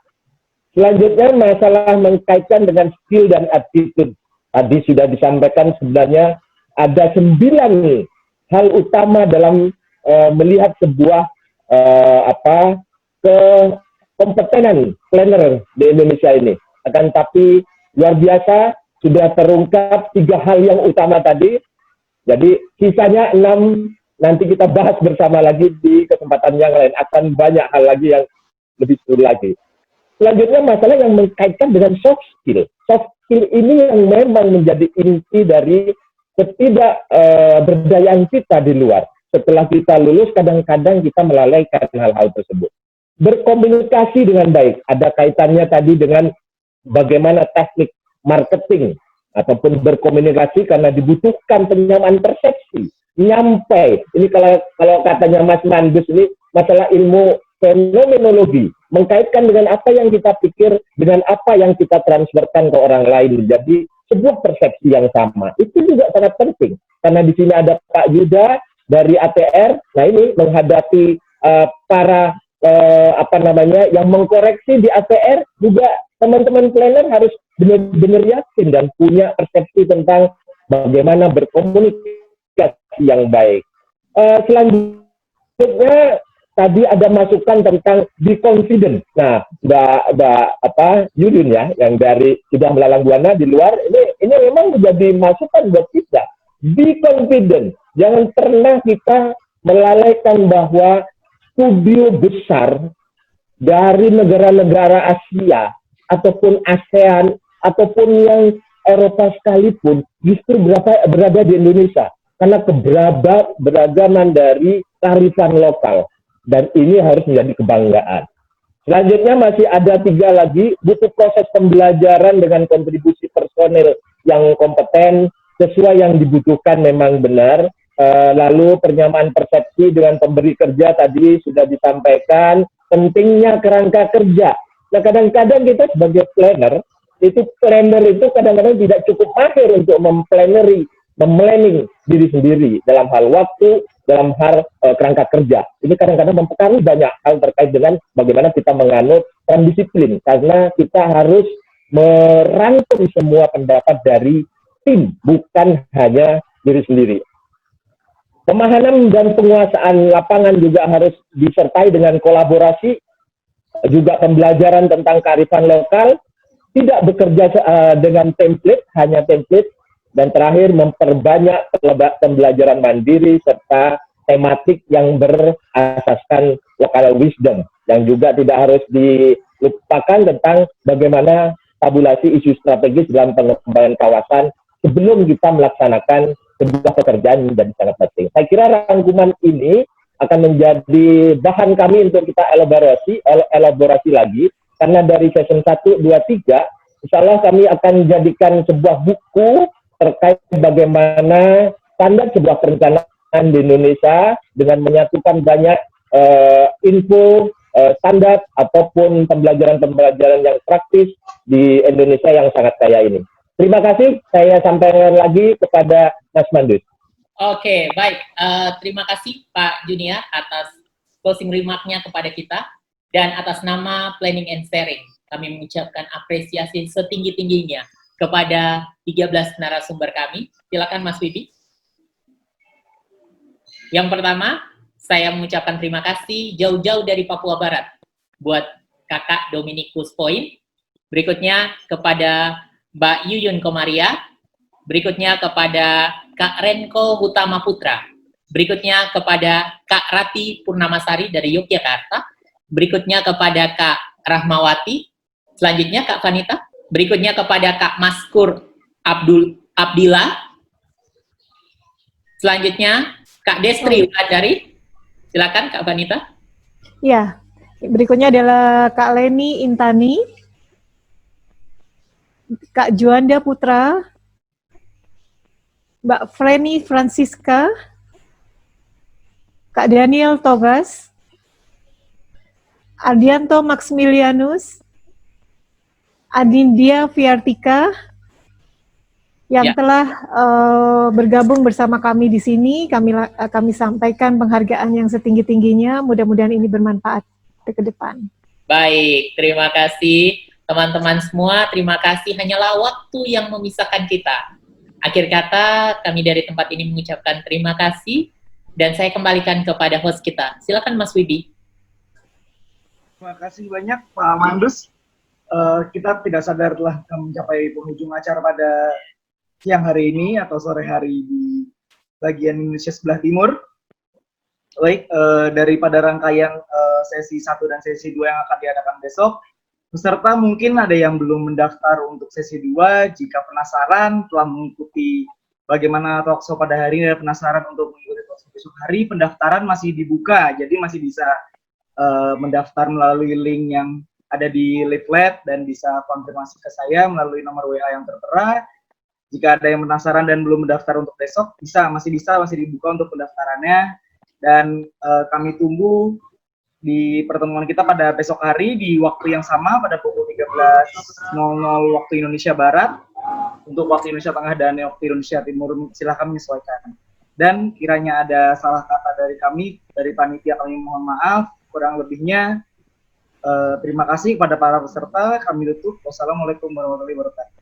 Selanjutnya masalah mengkaitkan dengan skill dan attitude. Tadi sudah disampaikan sebenarnya ada 9 hal utama dalam melihat sebuah kompetenan planner di Indonesia ini. Akan tapi luar biasa sudah terungkap 3 hal yang utama tadi. Jadi sisanya 6 nanti kita bahas bersama lagi di kesempatan yang lain. Akan banyak hal lagi yang lebih seluruh lagi. Selanjutnya masalah yang mengkaitkan dengan soft skill. Soft skill ini yang memang menjadi inti dari ketidakberdayaan kita di luar. Setelah kita lulus, kadang-kadang kita melalaikan hal-hal tersebut. Berkomunikasi dengan baik, ada kaitannya tadi dengan bagaimana teknik marketing ataupun berkomunikasi karena dibutuhkan penyamaan persepsi. Nyampe, ini kalau katanya Mas Mandus ini masalah ilmu fenomenologi, mengkaitkan dengan apa yang kita pikir dengan apa yang kita transferkan ke orang lain menjadi sebuah persepsi yang sama. Itu juga sangat penting karena di sini ada Pak Yuda dari ATR. Nah, ini menghadapi para yang mengkoreksi di ATR, juga teman-teman planner harus benar-benar yakin dan punya persepsi tentang bagaimana berkomunikasi yang baik. Selanjutnya tadi ada masukan tentang be confident. Nah, Mbak Yudin ya, yang dari sudah melalang buana di luar, ini memang menjadi masukan buat kita. Be confident. Jangan pernah kita melalaikan bahwa studio besar dari negara-negara Asia ataupun ASEAN ataupun yang Eropa sekalipun justru berada di Indonesia karena keberagaman dari kearifan lokal, dan ini harus menjadi kebanggaan. Selanjutnya masih ada 3 lagi, butuh proses pembelajaran dengan kontribusi personil yang kompeten sesuai yang dibutuhkan memang benar. Lalu penyamaan persepsi dengan pemberi kerja tadi sudah disampaikan, pentingnya kerangka kerja. Nah, kadang-kadang kita sebagai planner itu kadang-kadang tidak cukup mahir untuk memplanning diri sendiri dalam hal waktu, dalam hal kerangka kerja. Ini kadang-kadang mempengaruhi banyak hal terkait dengan bagaimana kita menganut disiplin, karena kita harus merangkum semua pendapat dari tim, bukan hanya diri sendiri. Pemahaman dan penguasaan lapangan juga harus disertai dengan kolaborasi, juga pembelajaran tentang kearifan lokal, tidak bekerja dengan template, hanya template, dan terakhir memperbanyak pembelajaran mandiri serta tematik yang berasaskan local wisdom, yang juga tidak harus dilupakan tentang bagaimana tabulasi isu strategis dalam pengembangan kawasan sebelum kita melaksanakan sebuah pekerjaan menjadi sangat penting. Saya kira rangkuman ini akan menjadi bahan kami untuk kita elaborasi lagi, karena dari session 1, 2, 3, insya Allah kami akan jadikan sebuah buku terkait bagaimana standar sebuah perencanaan di Indonesia dengan menyatukan banyak info, standar, ataupun pembelajaran-pembelajaran yang praktis di Indonesia yang sangat kaya ini. Terima kasih, saya sampaikan lagi kepada Mas Mandus. Oke, baik. Terima kasih Pak Junia atas closing remark-nya kepada kita, dan atas nama Planning and Sharing, kami mengucapkan apresiasi setinggi-tingginya kepada 13 narasumber kami. Silakan Mas Wibi. Yang pertama, saya mengucapkan terima kasih jauh-jauh dari Papua Barat buat Kakak Dominikus Point. Berikutnya kepada Mbak Yuyun Komaria, berikutnya kepada Kak Renko Hutama Putra, berikutnya kepada Kak Rati Purnamasari dari Yogyakarta, berikutnya kepada Kak Rahmawati, selanjutnya Kak Vanita, berikutnya kepada Kak Maskur Abdillah, selanjutnya Kak Destri Wulandari. Silakan Kak Vanita. Ya, berikutnya adalah Kak Leni Intani, Kak Juanda Putra, Mbak Freni Francisca, Kak Daniel Togas, Ardianto Maximilianus, Adindia Fiartika, yang telah bergabung bersama kami di sini. Kami sampaikan penghargaan yang setinggi-tingginya. Mudah-mudahan ini bermanfaat ke depan. Baik, terima kasih. Teman-teman semua, terima kasih. Hanyalah waktu yang memisahkan kita. Akhir kata, kami dari tempat ini mengucapkan terima kasih, dan saya kembalikan kepada host kita. Silakan Mas Wibi. Terima kasih banyak Pak Mandus. Kita tidak sadar telah mencapai penghujung acara pada siang hari ini atau sore hari di bagian Indonesia sebelah timur. Baik, daripada rangkaian sesi 1 dan sesi 2 yang akan diadakan besok, peserta mungkin ada yang belum mendaftar untuk sesi 2. Jika penasaran telah mengikuti bagaimana talkshow pada hari ini dan penasaran untuk mengikuti talkshow besok hari, pendaftaran masih dibuka. Jadi masih bisa mendaftar melalui link yang ada di leaflet dan bisa konfirmasi ke saya melalui nomor WA yang tertera. Jika ada yang penasaran dan belum mendaftar untuk besok, masih dibuka untuk pendaftarannya. Dan kami tunggu di pertemuan kita pada besok hari di waktu yang sama pada pukul 13.00 waktu Indonesia Barat. Untuk waktu Indonesia Tengah dan waktu Indonesia Timur silahkan menyesuaikan. Dan kiranya ada salah kata dari kami, dari panitia, kami mohon maaf. Kurang lebihnya terima kasih kepada para peserta. Kami tutup. Wassalamualaikum warahmatullahi wabarakatuh.